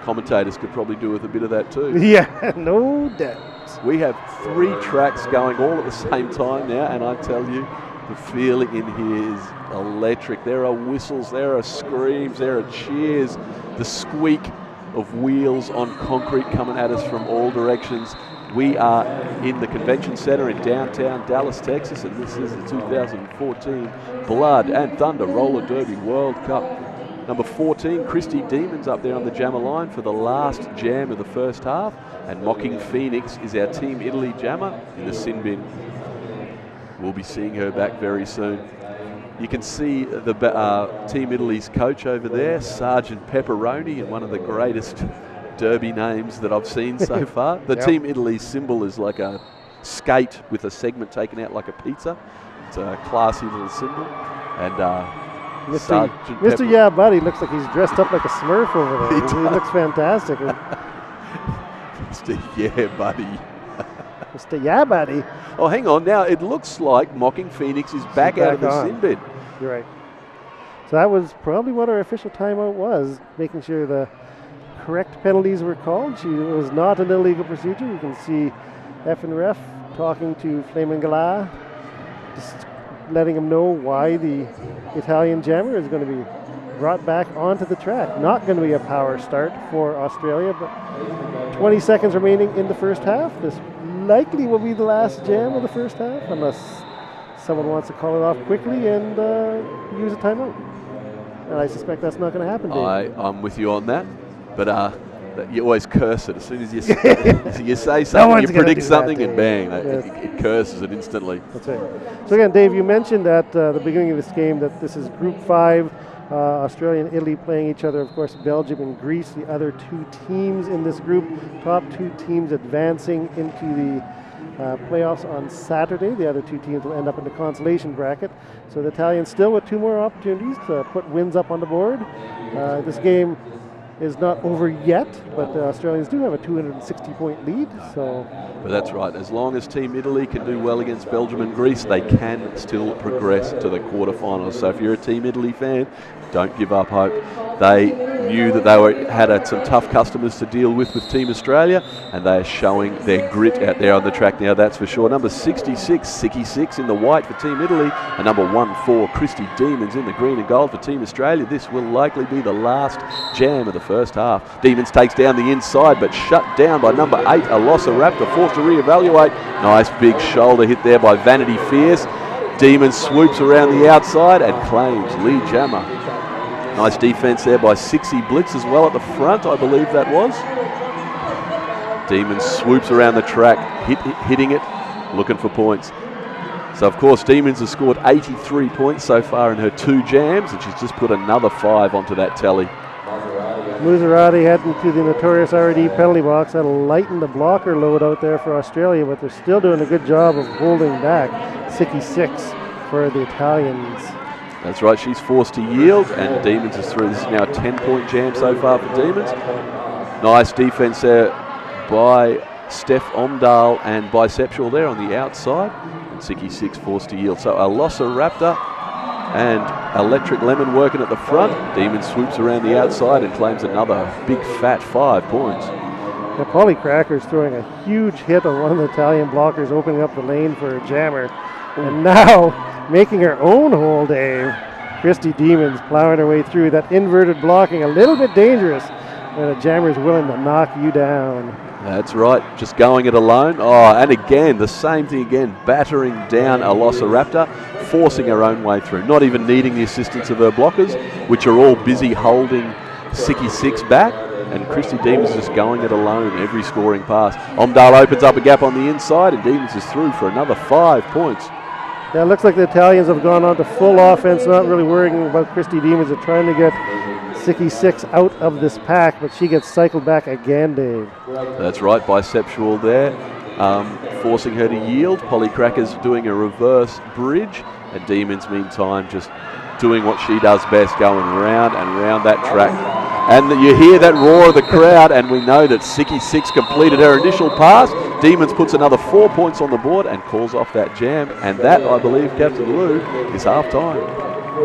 commentators could probably do with a bit of that too. Yeah, no doubt. We have 3 tracks going all at the same time now, and I tell you, the feeling in here is electric. There are whistles, there are screams, there are cheers, the squeak of wheels on concrete coming at us from all directions. We are in the convention center in downtown Dallas, Texas, and this is the 2014 Blood and Thunder Roller Derby World Cup. Number 14, Christy Demons up there on the jammer line for the last jam of the first half, and Mocking Phoenix is our Team Italy jammer in the sin bin. We'll be seeing her back very soon. You can see the Team Italy's coach over there, Sergeant Pepperoni, and one of the greatest Derby names that I've seen so far. The Team Italy symbol is like a skate with a segment taken out like a pizza. It's a classy little symbol. And Mr. Yeah Buddy looks like he's dressed up like a Smurf over there. He looks fantastic. Mr. Yeah Buddy. Mr. Yeah Buddy. Oh, hang on. Now it looks like Mocking Phoenix is back out of the sin bin. You're right. So that was probably what our official timeout was, making sure the correct penalties were called. It was not an illegal procedure. You can see F and Ref talking to Flamingala, just letting him know why the Italian jammer is going to be brought back onto the track. Not going to be a power start for Australia, but 20 seconds remaining in the first half. This likely will be the last jam of the first half, unless someone wants to call it off quickly and use a timeout. And I suspect that's not going to happen, Dave. I'm with you on that. But you always curse it as soon as you say something, you predict something, and bang, it curses it instantly. That's right. So again, Dave, you mentioned at the beginning of this game that this is Group 5, Australia and Italy playing each other. Of course, Belgium and Greece, the other two teams in this group. Top two teams advancing into the playoffs on Saturday. The other two teams will end up in the consolation bracket. So the Italians still with two more opportunities to put wins up on the board. This game is not over yet, but the Australians do have a 260-point lead. But that's right. As long as Team Italy can do well against Belgium and Greece, they can still progress to the quarterfinals. So if you're a Team Italy fan, don't give up hope. They knew that they had some tough customers to deal with Team Australia, and they are showing their grit out there on the track now, that's for sure. Number 66, Sicky 6 in the white for Team Italy, and number 14, Christy Demons in the green and gold for Team Australia. This will likely be the last jam of the first half. Demons takes down the inside, but shut down by number 8, Alossa Raptor, forced to reevaluate. Nice big shoulder hit there by Vanity Fierce. Demons swoops around the outside and claims lead jammer. Nice defense there by Sixie Blitz as well at the front, I believe that was. Demons swoops around the track, hitting it, looking for points. So of course Demons has scored 83 points so far in her 2 jams, and she's just put another 5 onto that tally. Muserati heading to the notorious RD penalty box. That'll lighten the blocker load out there for Australia, but they're still doing a good job of holding back. Sicky 6 for the Italians. That's right, she's forced to yield, and Demons is through. This is now a 10-point jam so far for Demons. Nice defense there by Steph Omdahl and Biceptual there on the outside. And Sicky 6 forced to yield. So Alossa Raptor and Electric Lemon working at the front. Demons swoops around the outside and claims another big fat 5 points. Now, Polly Cracker's throwing a huge hit on one of the Italian blockers, opening up the lane for a jammer. And now making her own hole, Dave. Christy Demons plowing her way through that inverted blocking, a little bit dangerous when a jammer's willing to knock you down. That's right, just going it alone. Oh, and again, the same thing again, battering down Alossa Raptor, forcing her own way through, not even needing the assistance of her blockers, which are all busy holding Sicky 6 back. And Christy Demons just going it alone every scoring pass. Omdahl opens up a gap on the inside, and Demons is through for another 5 points. Yeah, it looks like the Italians have gone on to full offense, not really worrying about Christy Demons. They're trying to get Sicky 6 out of this pack, but she gets cycled back again, Dave. That's right, Biceptual there, forcing her to yield. Polly Cracker's doing a reverse bridge, and Demons, meantime, just doing what she does best, going round and round that track. And you hear that roar of the crowd, and we know that Sicky 6 completed her initial pass. Demons puts another 4 points on the board and calls off that jam. And that, I believe, Captain Lou, is half-time.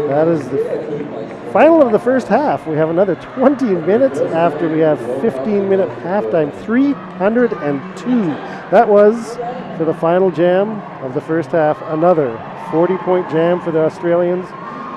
That is the final of the first half. We have another 20 minutes after we have 15-minute halftime. 302. That was for the final jam of the first half. Another 40-point jam for the Australians.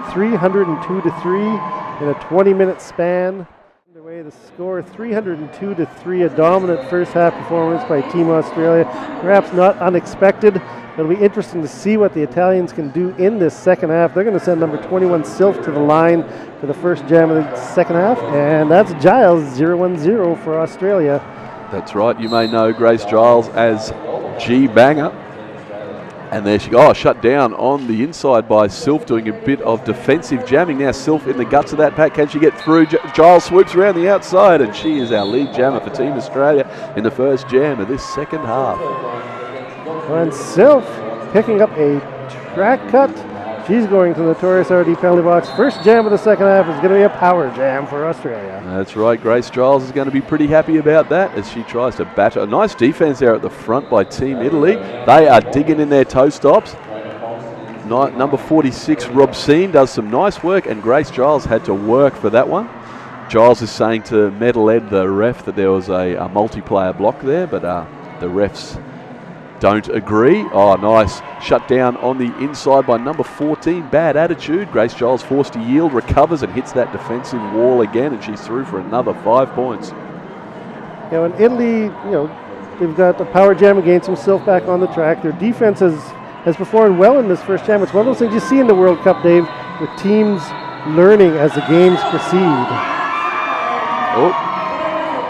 302-3 in a 20-minute span. Underway Okay, the score 302-3, a dominant first half performance by Team Australia. Perhaps not unexpected. It'll be interesting to see what the Italians can do in this second half. They're going to send number 21 Sylph to the line for the first jam of the second half, and that's Giles 0-1-0 for Australia. That's right. You may know Grace Giles as G Banger. And there she goes, shut down on the inside by Sylph, doing a bit of defensive jamming. Now Sylph in the guts of that pack. Can she get through? Giles swoops around the outside, and she is our lead jammer for Team Australia in the first jam of this second half. And Sylph picking up a track cut. She's going to the Notorious RD penalty box. First jam of the second half is going to be a power jam for Australia. That's right. Grace Giles is going to be pretty happy about that as she tries to batter. A nice defense there at the front by Team Italy. They are digging in their toe stops. Number 46, Robsine, does some nice work, and Grace Giles had to work for that one. Giles is saying to Metal Ed, the ref, that there was a multiplayer block there, but the refs don't agree. Oh, nice. Shut down on the inside by number 14. Bad attitude. Grace Giles forced to yield, recovers and hits that defensive wall again, and she's through for another 5 points. Yeah, in Italy, they've got a power jam against them, Sylph back on the track. Their defense has performed well in this first jam. It's one of those things you see in the World Cup, Dave, with teams learning as the games proceed.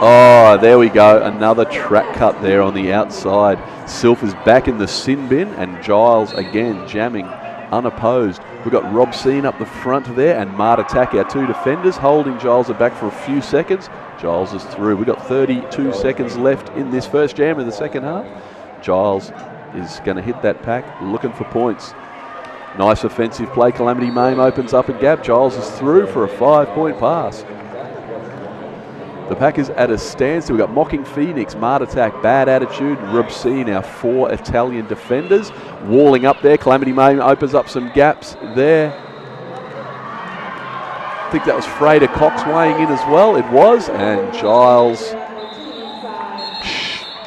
Oh, there we go. Another track cut there on the outside. Sylph is back in the sin bin, and Giles again jamming unopposed. We've got Robsine up the front there, and Marta Tack, our 2 defenders, holding Giles back for a few seconds. Giles is through. We've got 32 seconds left in this first jam of the second half. Giles is going to hit that pack, looking for points. Nice offensive play. Calamity Mame opens up a gap. Giles is through for a 5-point pass. The pack is at a standstill. We've got Mocking Phoenix, Mart Attack, Bad Attitude, Rubsine, our 4 Italian defenders. Walling up there. Calamity Mame opens up some gaps there. I think that was Freda Cox weighing in as well. It was. And Giles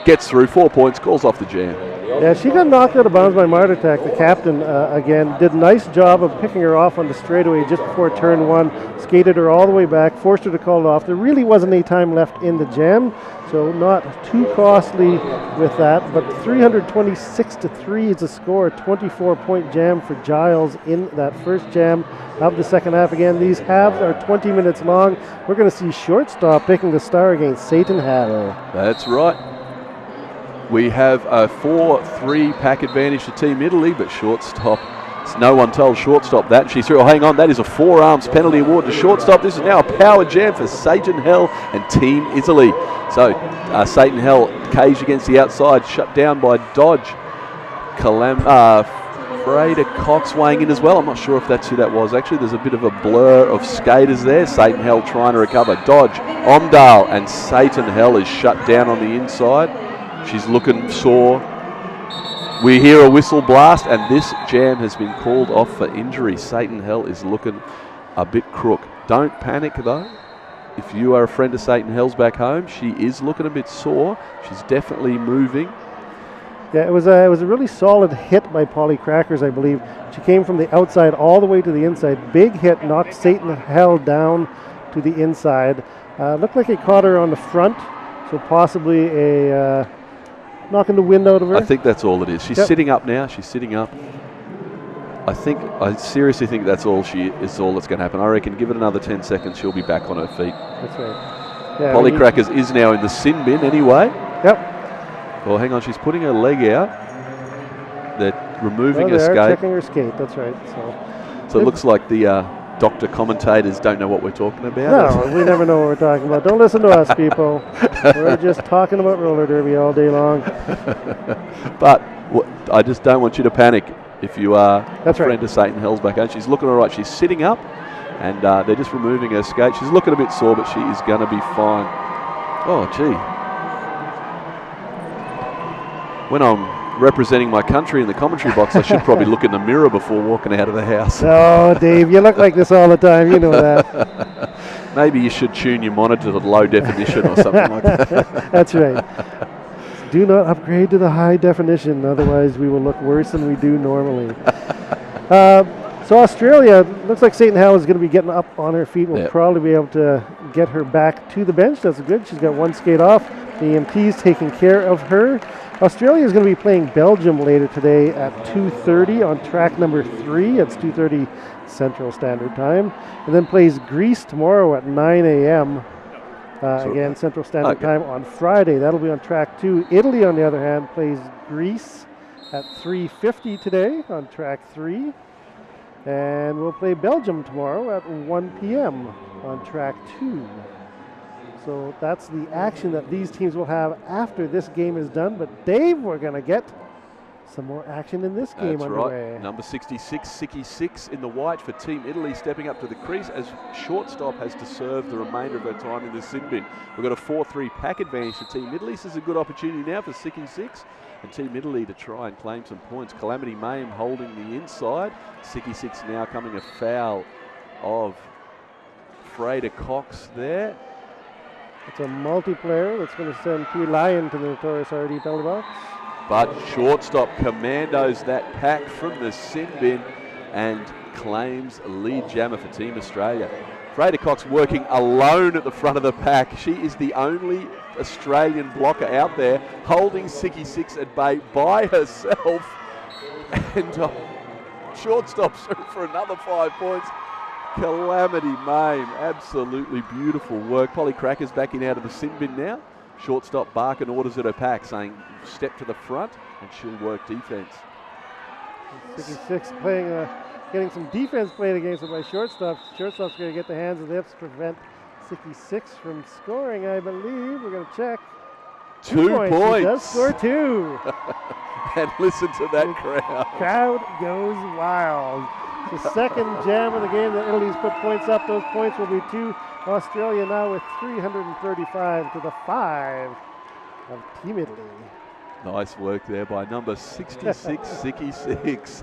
gets through. 4 points, calls off the jam. Yeah, she got knocked out of bounds by Mart Attack. The captain, again, did a nice job of picking her off on the straightaway just before turn 1. Skated her all the way back, forced her to call it off. There really wasn't any time left in the jam, so not too costly with that. But 326-3 is a score, a 24-point jam for Giles in that first jam of the second half. Again, these halves are 20 minutes long. We're going to see shortstop picking the star against Satan Hall. That's right. We have a 4-3 pack advantage to Team Italy, but shortstop, no one told shortstop that. She's through. Oh, hang on, that is a 4-arms penalty award to shortstop. This is now a power jam for Satan Hell and Team Italy. So Satan Hell caged against the outside, shut down by Dodge. Freda Cox weighing in as well. I'm not sure if that's who that was. Actually, there's a bit of a blur of skaters there. Satan Hell trying to recover. Dodge, Omdal, and Satan Hell is shut down on the inside. She's looking sore. We hear a whistle blast, and this jam has been called off for injury. Satan Hell is looking a bit crook. Don't panic, though. If you are a friend of Satan Hell's back home, she is looking a bit sore. She's definitely moving. Yeah, it was a really solid hit by Polly Crackers, I believe. She came from the outside all the way to the inside. Big hit, knocked Satan Hell down to the inside. Looked like it caught her on the front, so possibly a... knocking the wind out of her. I think that's all it is. She's sitting up now. She's sitting up. I seriously think that's all that's going to happen. I reckon give it another 10 seconds, she'll be back on her feet. That's right. Yeah, Polly Crackers is now in the sin bin anyway. Yep. Well, hang on. She's putting her leg out. They're removing her skate. Checking her skate. That's right. So it looks like the doctor commentators don't know what we're talking about. No, we never know what we're talking about. Don't listen to us, people. We're just talking about roller derby all day long. But I just don't want you to panic if you are That's a friend right. of Satan Hell's back home. She's looking all right. She's sitting up, and they're just removing her skate. She's looking a bit sore, but she is going to be fine. Oh, gee. When I'm representing my country in the commentary box, I should probably look in the mirror before walking out of the house. No, Dave, you look like this all the time. You know that. Maybe you should tune your monitor to low definition or something like that. That's right. Do not upgrade to the high definition, otherwise we will look worse than we do normally. So So Australia, looks like St. Helen is going to be getting up on her feet. We'll probably be able to get her back to the bench. That's good. She's got one skate off. The EMT's taking care of her. Australia is going to be playing Belgium later today at 2:30 on track number 3. It's 2:30 Central Standard Time. And then plays Greece tomorrow at 9 a.m. Again, Central Standard Time on Friday. That'll be on track 2. Italy, on the other hand, plays Greece at 3:50 today on track 3. And we'll play Belgium tomorrow at 1 p.m. on track 2. So that's the action that these teams will have after this game is done. But Dave, we're going to get some more action in this game underway. Right. Number 66, Siki 6 in the white for Team Italy, stepping up to the crease as shortstop has to serve the remainder of her time in the sin bin. We've got a 4-3 pack advantage for Team Italy. This is a good opportunity now for Siki 6 and Team Italy to try and claim some points. Calamity Mame holding the inside. Siki 6 now coming a foul of Freda Cox there. It's a multiplayer that's going to send Tui Lion to the notorious RD penalty box. But shortstop commandos that pack from the sin bin and claims lead jammer for Team Australia. Freda Cox working alone at the front of the pack. She is the only Australian blocker out there holding Siki 6 at bay by herself. And shortstop's for another 5 points. Calamity Mame, absolutely beautiful work. Polly Cracker's backing out of the sin bin now. Shortstop barking orders at her pack, saying step to the front and she'll work defense. Siki 6 playing, getting some defense played against her by shortstop. Shortstop's going to get the hands of the hips to prevent Siki 6 from scoring, I believe. We're going to check. 2 points. She does score 2. And listen to that crowd. Crowd goes wild. The second jam of the game that Italy's put points up. Those points will be to Australia now with 335 to the 5 of Team Italy. Nice work there by number 66, Siki 6.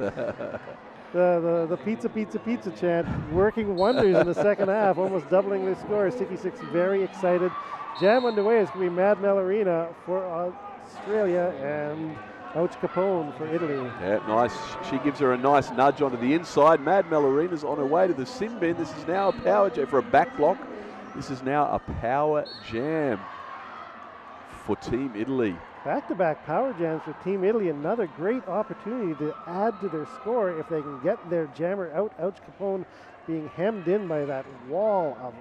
The pizza chant working wonders in the second half, almost doubling the score. Siki 6 very excited. Jam underway. It's going to be Mad Mel Arena for Australia and Ouch Capone for Italy. Yeah, nice. She gives her a nice nudge onto the inside. Mad Mel Arena's on her way to the sin bin. This is now a power jam for a back block. This is now a power jam for Team Italy. Back-to-back power jams for Team Italy. Another great opportunity to add to their score if they can get their jammer out. Ouch Capone being hemmed in by that wall of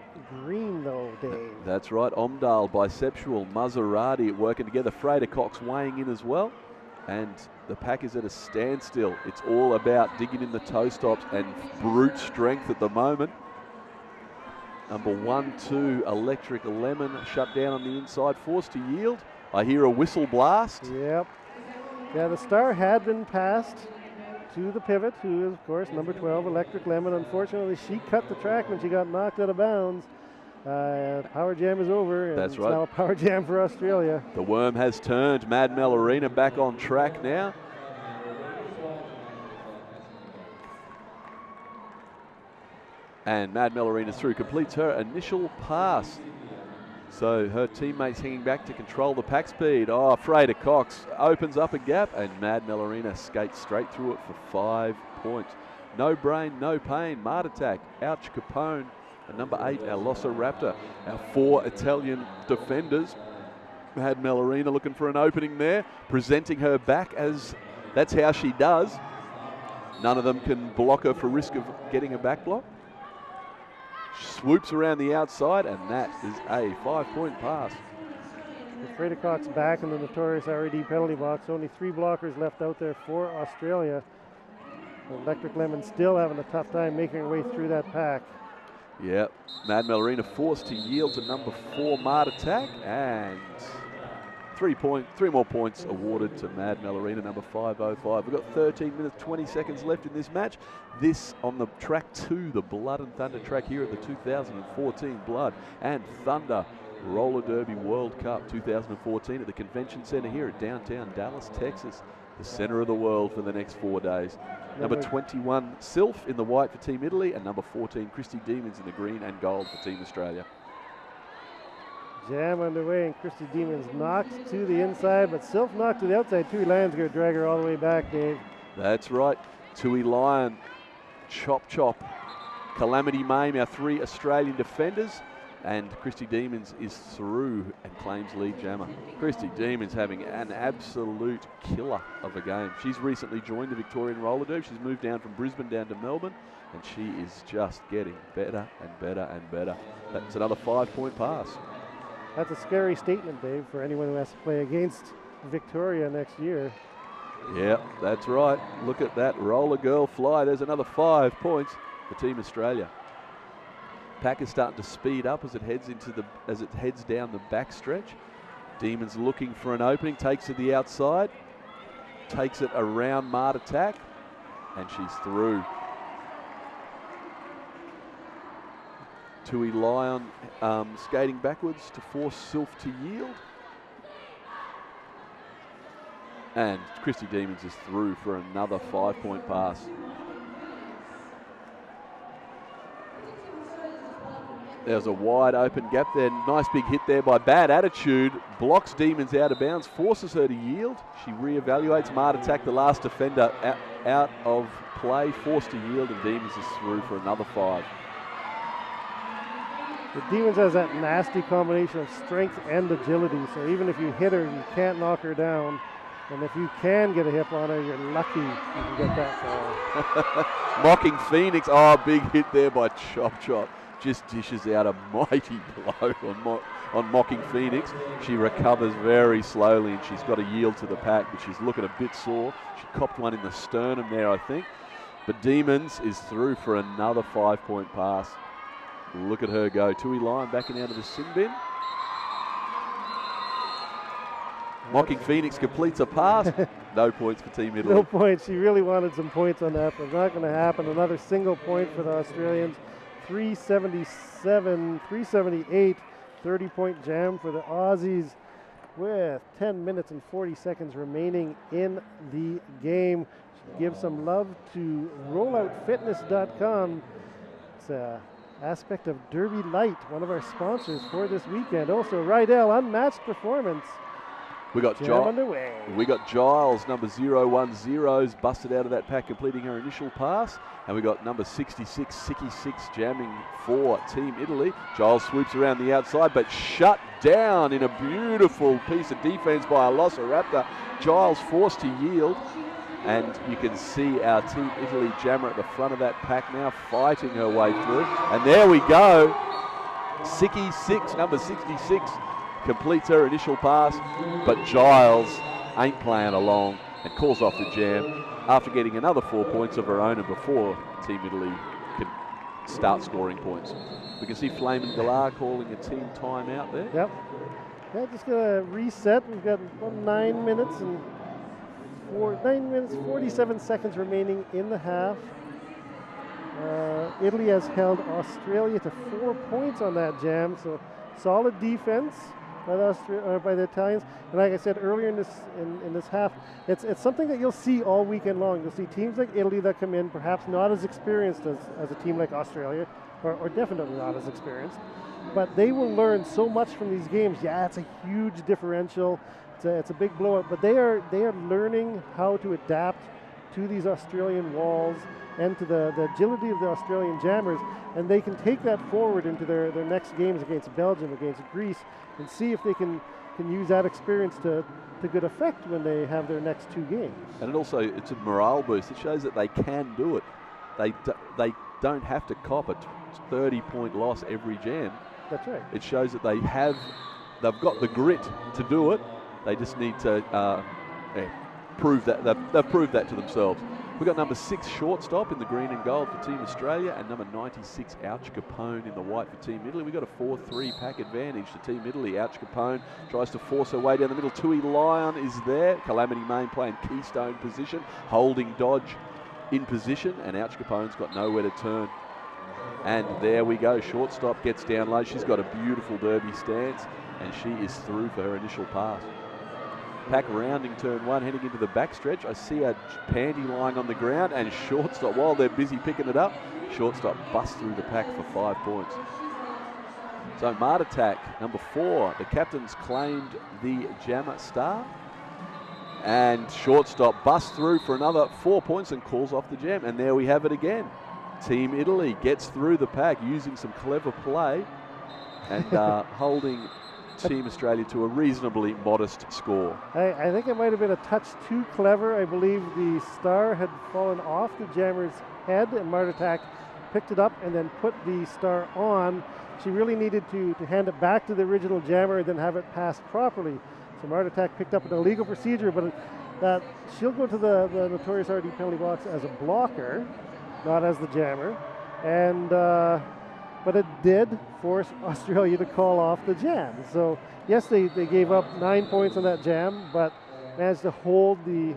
green, though, Dave. That's right. Omdal, Bisexual, Maserati working together. Freda Cox weighing in as well. And the pack is at a standstill. It's all about digging in the toe stops and brute strength at the moment. Number 1-2, Electric Lemon, shut down on the inside, forced to yield. I hear a whistle blast. Yep. Yeah, the star had been passed to the pivot, who is, of course, number 12, Electric Lemon. Unfortunately, she cut the track when she got knocked out of bounds. Power jam is over. And That's right. It's now a power jam for Australia. The worm has turned. Mad Mel Arena back on track now. And Mad Mel Arena's through, completes her initial pass. So her teammates hanging back to control the pack speed. Oh, Freda Cox opens up a gap and Mad Mel Arena skates straight through it for 5 points. No brain, no pain. Mart Attack, Ouch Capone. And number 8, our Lossa Raptor. Our 4 Italian defenders. Mad Mel Arena looking for an opening there. Presenting her back as that's how she does. None of them can block her for risk of getting a back block. Swoops around the outside, and that is a 5-point pass. Freda Cox back in the notorious RD penalty box. Only 3 blockers left out there for Australia. Electric Lemon still having a tough time making her way through that pack. Yep, Mad Mel Arena forced to yield to number 4 Mart Attack, and 3 more points awarded to Mad Mel Arena, number 505. We've got 13 minutes, 20 seconds left in this match. This on the track 2, the Blood and Thunder track here at the 2014 Blood and Thunder Roller Derby World Cup 2014 at the Convention Center here at downtown Dallas, Texas, the center of the world for the next 4 days. Number 21, Sylph in the white for Team Italy, and number 14, Christy Demons in the green and gold for Team Australia. Jam underway, and Christy Demons knocked to the inside, but Sylph knocked to the outside. Tui Lion's going to drag her all the way back, Dave. That's right. Tui Lion Chop Chop, Calamity Mame, our 3 Australian defenders. And Christy Demons is through and claims lead jammer. Christy Demons having an absolute killer of a game. She's recently joined the Victorian roller derby. She's moved down from Brisbane down to Melbourne, and she is just getting better and better and better. That's another 5-point pass. That's a scary statement, Dave, for anyone who has to play against Victoria next year. Yeah, that's right. Look at that roller girl fly. There's another 5 points for Team Australia. Pack is starting to speed up as it heads down the back stretch. Demons looking for an opening, takes it to the outside, takes it around Mart Attack, and she's through. Tui Lion skating backwards to force Sylph to yield. And Christy Demons is through for another 5-point pass. There's a wide open gap there. Nice big hit there by Bad Attitude. Blocks Demons out of bounds, forces her to yield. She reevaluates. Mart Attack, the last defender, out of play, forced to yield, and Demons is through for another 5. The Demons has that nasty combination of strength and agility, so even if you hit her, you can't knock her down. And if you can get a hip on her, you're lucky you can get that far. Mocking Phoenix. Oh, big hit there by Chop Chop. Just dishes out a mighty blow on Mocking Phoenix. She recovers very slowly, and she's got to yield to the pack, but she's looking a bit sore. She copped one in the sternum there, I think. But Demons is through for another 5-point pass. Look at her go. Tui Lion backing out of the sin bin. Mocking Phoenix completes a pass. No points for Team Italy. No points. She really wanted some points on that, but it's not going to happen. Another single point for the Australians. 377, 378, 30-point jam for the Aussies with 10 minutes and 40 seconds remaining in the game. Give some love to rolloutfitness.com. It's an aspect of Derby Light, one of our sponsors for this weekend. Also, Rydell, unmatched performance. We got Giles, number 010's busted out of that pack, completing her initial pass. And we got number 66, Siki 6, jamming for Team Italy. Giles swoops around the outside, but shut down in a beautiful piece of defense by Velociraptor. Giles forced to yield. And you can see our Team Italy jammer at the front of that pack now, fighting her way through. And there we go. Siki 6, number 66. Completes her initial pass, but Giles ain't playing along and calls off the jam after getting another 4 points of her own and before Team Italy can start scoring points. We can see Flamin' Galar calling a team timeout there. Yep. Yeah, just going to reset. We've got 9 minutes and 47 seconds remaining in the half. Italy has held Australia to 4 points on that jam, so solid defense by the Italians. And like I said earlier in this half, it's something that you'll see all weekend long. You'll see teams like Italy that come in, perhaps not as experienced as a team like Australia, or definitely not as experienced, but they will learn so much from these games. Yeah, it's a huge differential. It's a big blowout, but they are learning how to adapt to these Australian walls and to the agility of the Australian jammers, and they can take that forward into their next games against Belgium, against Greece, and see if they can use that experience to good effect when they have their next 2 games. And it's a morale boost. It shows that they can do it. They don't have to cop a 30-point loss every jam. That's right. It shows that they've got the grit to do it. They just need to prove that. They've proved that to themselves. We've got number 6 shortstop in the green and gold for Team Australia, and number 96 Ouch Capone in the white for Team Italy. We've got a 4-3 pack advantage to Team Italy. Ouch Capone tries to force her way down the middle. Tui Lion is there. Calamity Mame playing keystone position, holding Dodge in position, and Ouch Capone's got nowhere to turn. And there we go. Shortstop gets down low. She's got a beautiful derby stance, and she is through for her initial pass. Pack rounding turn 1, heading into the backstretch. I see a Pandy lying on the ground, and shortstop, while they're busy picking it up, shortstop busts through the pack for 5 points. So Mart Attack, number 4. The captain's claimed the jammer star. And shortstop busts through for another 4 points and calls off the jam. And there we have it again. Team Italy gets through the pack using some clever play and holding Team Australia to a reasonably modest score. I think it might have been a touch too clever. I believe the star had fallen off the jammer's head, and Marta Tak picked it up and then put the star on. She really needed to hand it back to the original jammer and then have it passed properly. So Marta Tak picked up an illegal procedure, but that she'll go to the notorious RD penalty box as a blocker, not as the jammer. And but it did force Australia to call off the jam. So yes, they gave up 9 points on that jam, but managed to hold the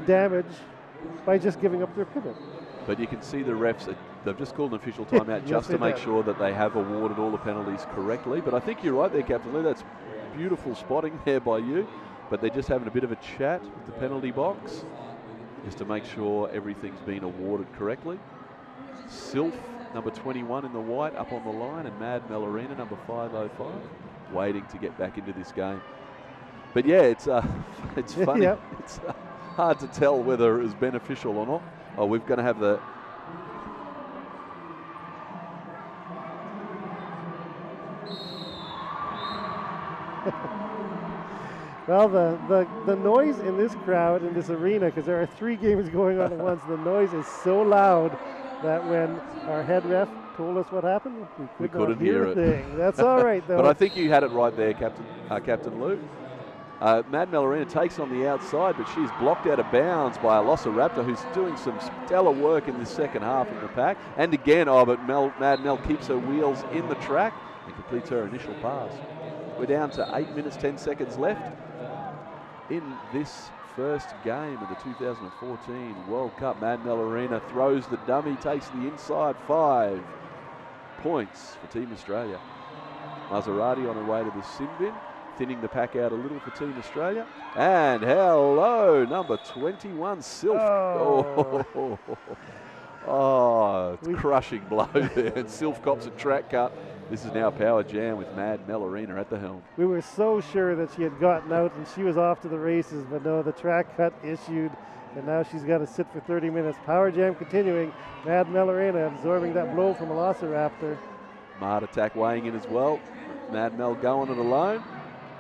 damage by just giving up their pivot. But you can see the refs, they've just called an official timeout just to make sure that they have awarded all the penalties correctly. But I think you're right there, Captain Lou. That's beautiful spotting there by you. But they're just having a bit of a chat with the penalty box just to make sure everything's been awarded correctly. Sylph, number 21 in the white, up on the line, and Mad Melorina, number 505, waiting to get back into this game. But yeah, it's funny. Yep. It's hard to tell whether it was beneficial or not. Oh, we're going to have the... Well, the noise in this crowd, in this arena, because there are 3 games going on at once, the noise is so loud that when our head ref told us what happened, we couldn't hear a thing. That's all right, though. But I think you had it right there, Captain Lou. Mad Melorina takes on the outside, but she's blocked out of bounds by a Velociraptor, who's doing some stellar work in the second half in the pack. And again, but Mad Mel keeps her wheels in the track and completes her initial pass. We're down to 8 minutes, 10 seconds left in this first game of the 2014 World Cup. Mad Melorina throws the dummy, takes the inside, 5 points for Team Australia. Maserati on her way to the sin bin, thinning the pack out a little for Team Australia. And hello, number 21, Sylph. Oh, it's crushing blow there. And Sylph cops a track cut. This is now Power Jam with Mad Melorina at the helm. We were so sure that she had gotten out and she was off to the races, but no, the track cut issued, and now she's got to sit for 30 minutes. Power Jam continuing. Mad Melorina absorbing that blow from Velociraptor. Marta Tak weighing in as well. Mad Mel going it alone,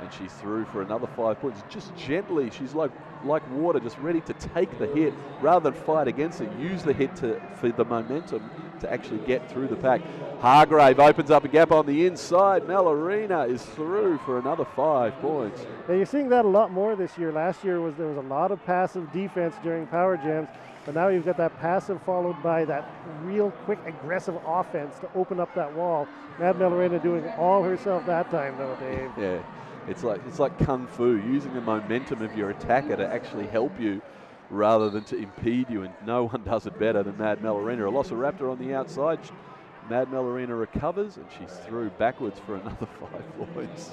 and she's through for another 5 points. Just gently, she's like water, just ready to take the hit rather than fight against it. Use the hit for the momentum to actually get through the pack. Hargrave opens up a gap on the inside. Melorina is through for another 5 points. Yeah, you're seeing that a lot more this year. Last year there was a lot of passive defense during Power Jams, but now you've got that passive followed by that real quick aggressive offense to open up that wall. Mad Melorina doing it all herself that time though, Dave. Yeah. It's like kung fu, using the momentum of your attacker to actually help you rather than to impede you, and no one does it better than Mad Melorina. A Velociraptor on the outside. Mad Melorina recovers, and she's through backwards for another 5 points.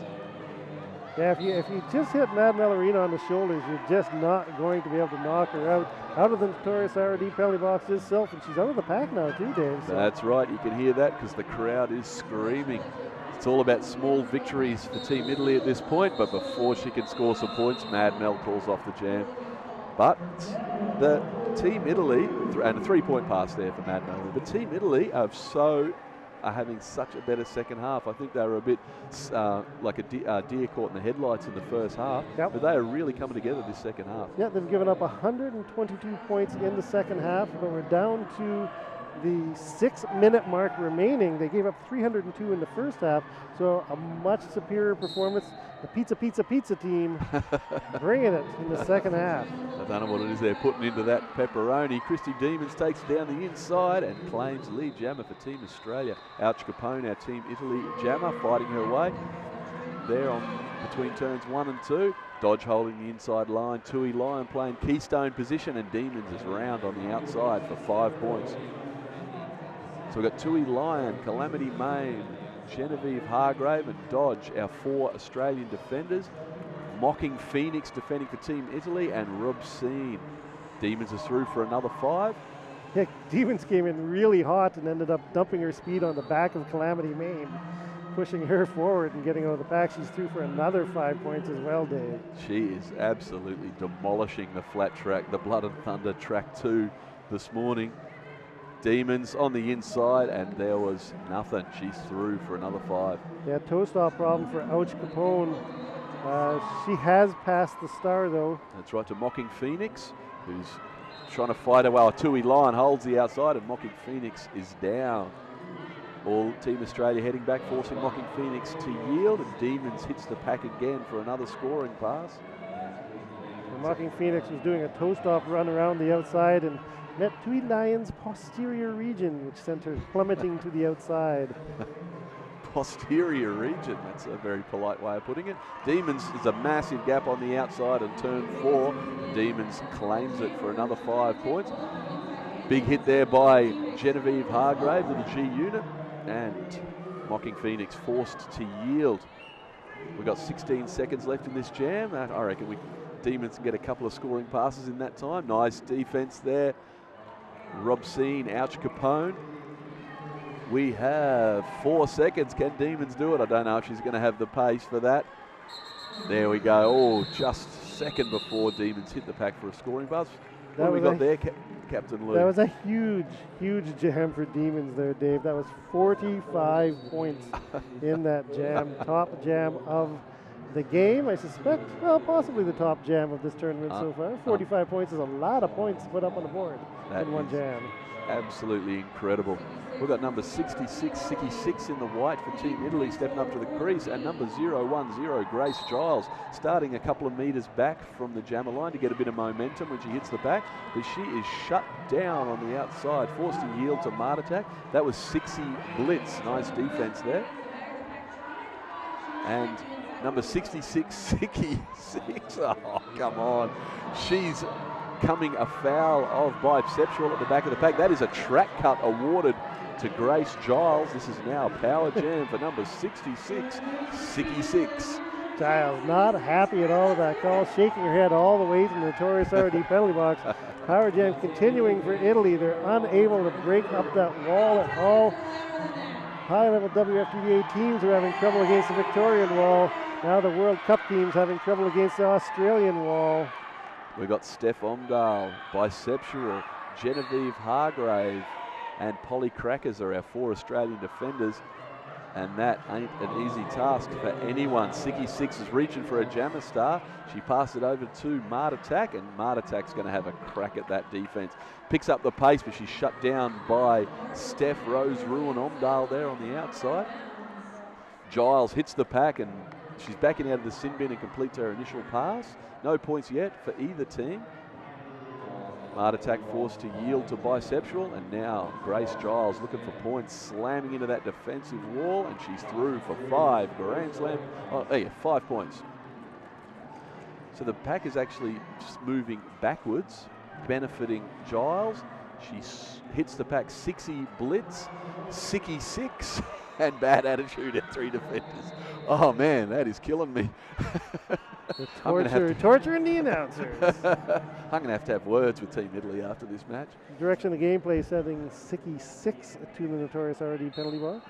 Yeah, if you just hit Mad Melorina on the shoulders, you're just not going to be able to knock her out. Out of the notorious RD penalty box is Sylph, and she's out of the pack now too, Dave. So. That's right, you can hear that because the crowd is screaming. It's all about small victories for Team Italy at this point, but before she can score some points, Mad Mel calls off the jam. But the Team Italy, and a 3-point pass there for Mad Mel, but Team Italy are having such a better second half. I think they were a bit like a deer caught in the headlights in the first half, but they are really coming together this second half. Yeah, they've given up 122 points in the second half, but we're down to the 6-minute mark remaining. They gave up 302 in the first half, so a much superior performance. The pizza team bringing it in the second half. I don't know what it is they're putting into that pepperoni. Christy Demons takes it down the inside and claims lead jammer for Team Australia. Ouch Capone, our Team Italy jammer, fighting her way there on between turns 1 and 2. Dodge holding the inside line. Tui Lion playing keystone position, and Demons is round on the outside for 5 points. So we've got Tui Lion, Calamity Main, Genevieve Hargrave, and Dodge, our 4 Australian defenders. Mocking Phoenix defending for Team Italy, and Robsine. Demons is through for another 5. Yeah, Demons came in really hot and ended up dumping her speed on the back of Calamity Main, pushing her forward and getting out of the pack. She's through for another 5 points as well, Dave. She is absolutely demolishing the flat track, the Blood and Thunder track 2 this morning. Demons on the inside, and there was nothing. She's through for another 5. Yeah, toe stop problem for Ouch Capone. She has passed the star, though. That's right, to Mocking Phoenix, who's trying to fight her. Well, Tui Lion holds the outside, and Mocking Phoenix is down. All Team Australia heading back, forcing Mocking Phoenix to yield, and Demons hits the pack again for another scoring pass. And Mocking Phoenix was doing a toe stop run around the outside and met Tui Lion's posterior region, which sent her plummeting to the outside. Posterior region, that's a very polite way of putting it. Demons is a massive gap on the outside on turn 4. Demons claims it for another 5 points. Big hit there by Genevieve Hargrave of the G unit, and Mocking Phoenix forced to yield. We've got 16 seconds left in this jam. I reckon Demons can get a couple of scoring passes in that time. Nice defense there. Robsine, Ouch Capone. We have 4 seconds. Can Demons do it? I don't know if she's going to have the pace for that. There we go. Oh, just a second before Demons hit the pack for a scoring pass. What have we got there, Captain Lou? That was a huge, huge jam for Demons there, Dave. That was 45 points in that jam. Top jam of the game, I suspect. Well, possibly the top jam of this tournament so far. 45 points is a lot of points to put up on the board in one jam. Absolutely incredible. We've got number 66, Sicky 6 in the white for Team Italy stepping up to the crease, and number 010, Grace Giles, starting a couple of metres back from the jammer line to get a bit of momentum when she hits the pack, but she is shut down on the outside, forced to yield to Mart Attack. That was Sixie Blitz. Nice defence there. And number 66, Sicky 6. Oh, come on. She's coming afoul of Biceptual at the back of the pack. That is a track cut awarded to Grace Giles. This is now a power jam for number 66, Sicky 6. Giles not happy at all with that call, shaking her head all the way to the notorious RD penalty box. Power jam continuing for Italy. They're unable to break up that wall at all. High-level WFTDA teams are having trouble against the Victorian wall. Now the World Cup teams having trouble against the Australian wall. We've got Steph Omdahl, Biceptual, Genevieve Hargrave, and Polly Crackers are our 4 Australian defenders. And that ain't an easy task for anyone. Sicky 6 is reaching for a jammer star. She passed it over to Mart Attack, and Mart Attack's going to have a crack at that defense. Picks up the pace, but she's shut down by Steph Rose Ruin Omdahl there on the outside. Giles hits the pack, and she's backing out of the sin bin and completes her initial pass. No points yet for either team. Mart Attack forced to yield to Biceptual, and now Grace Giles looking for points, slamming into that defensive wall, and she's through for 5. Grand Slam. Oh, yeah, 5 points. So the pack is actually just moving backwards, benefiting Giles. She hits the pack, Sixie Blitz, Sicky 6, and Bad Attitude at 3 defenders. Oh man, that is killing me. Torturing the announcers. I'm going to have words with Team Italy after this match. Direction of the gameplay setting Sicky 6 to the notorious RD penalty box.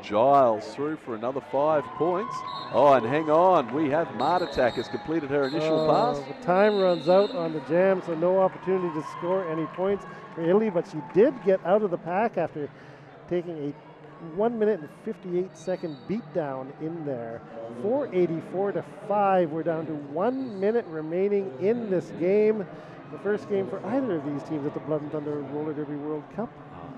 Giles through for another 5 points. Oh, and hang on, we have Mart Attack has completed her initial pass. The time runs out on the jam, so no opportunity to score any points for Italy, but she did get out of the pack after taking a 1 minute and 58 second beatdown in there. 484 to 5. We're down to 1 minute remaining in this game. The first game for either of these teams at the Blood and Thunder Roller Derby World Cup.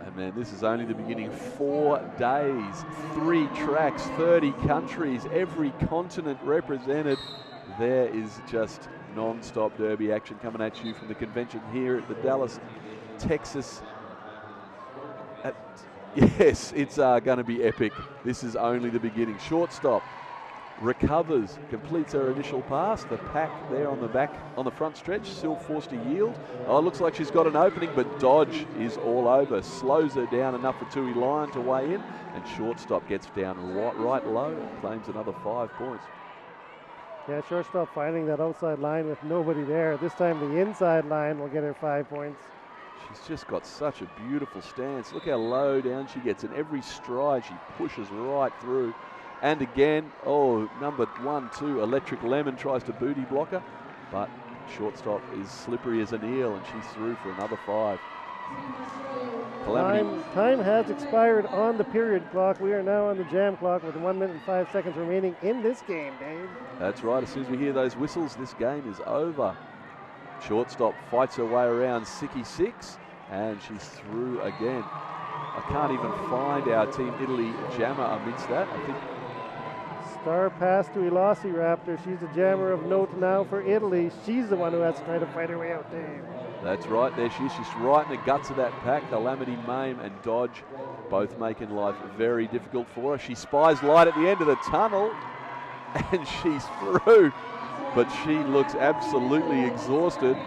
And man, this is only the beginning. 4 days, 3 tracks, 30 countries, every continent represented. There is just non-stop derby action coming at you from the convention here at the Dallas, Texas. Yes, it's going to be epic. This is only the beginning. Shortstop recovers, completes her initial pass. The pack there on the back, on the front stretch, still forced to yield. Oh, it looks like she's got an opening, but Dodge is all over. Slows her down enough for Tui Lion to weigh in, and shortstop gets down right low and claims another 5 points. Yeah, shortstop finding that outside line with nobody there. This time the inside line will get her 5 points. She's just got such a beautiful stance. Look how low down she gets. In every stride, she pushes right through. And again, number 1-2, Electric Lemon tries to booty block her, but shortstop is slippery as an eel, and she's through for another 5. Calamity. Time has expired on the period clock. We are now on the jam clock with 1 minute and 5 seconds remaining in this game, Dave. That's right. As soon as we hear those whistles, this game is over. Shortstop fights her way around Siki 6, and she's through again. I can't even find our Team Italy jammer amidst that. I think Star pass to Elasi Raptor. She's a jammer of note now for Italy. She's the one who has to try to fight her way out, Dave. that's right. There she is. She's right in the guts of that pack. Calamity, Mame, and Dodge both making life very difficult for her. She spies light at the end of the tunnel, and she's through. But she looks absolutely exhausted.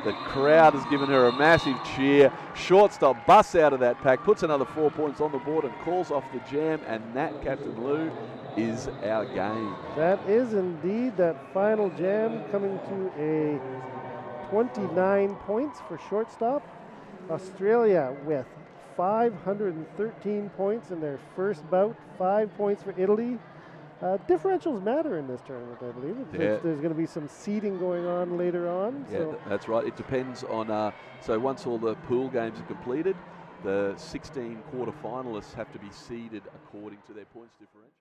The crowd has given her a massive cheer. Shortstop busts out of that pack, puts another 4 points on the board and calls off the jam, and that, Captain Lou, is our game. That is indeed that final jam, coming to a 29 points for shortstop. Australia with 513 points in their first bout, 5 points for Italy. Differentials matter in this tournament, I believe. There's going to be some seeding going on later on. Yeah, so. that's right. It depends on, so once all the pool games are completed, the 16 quarterfinalists have to be seeded according to their points differential.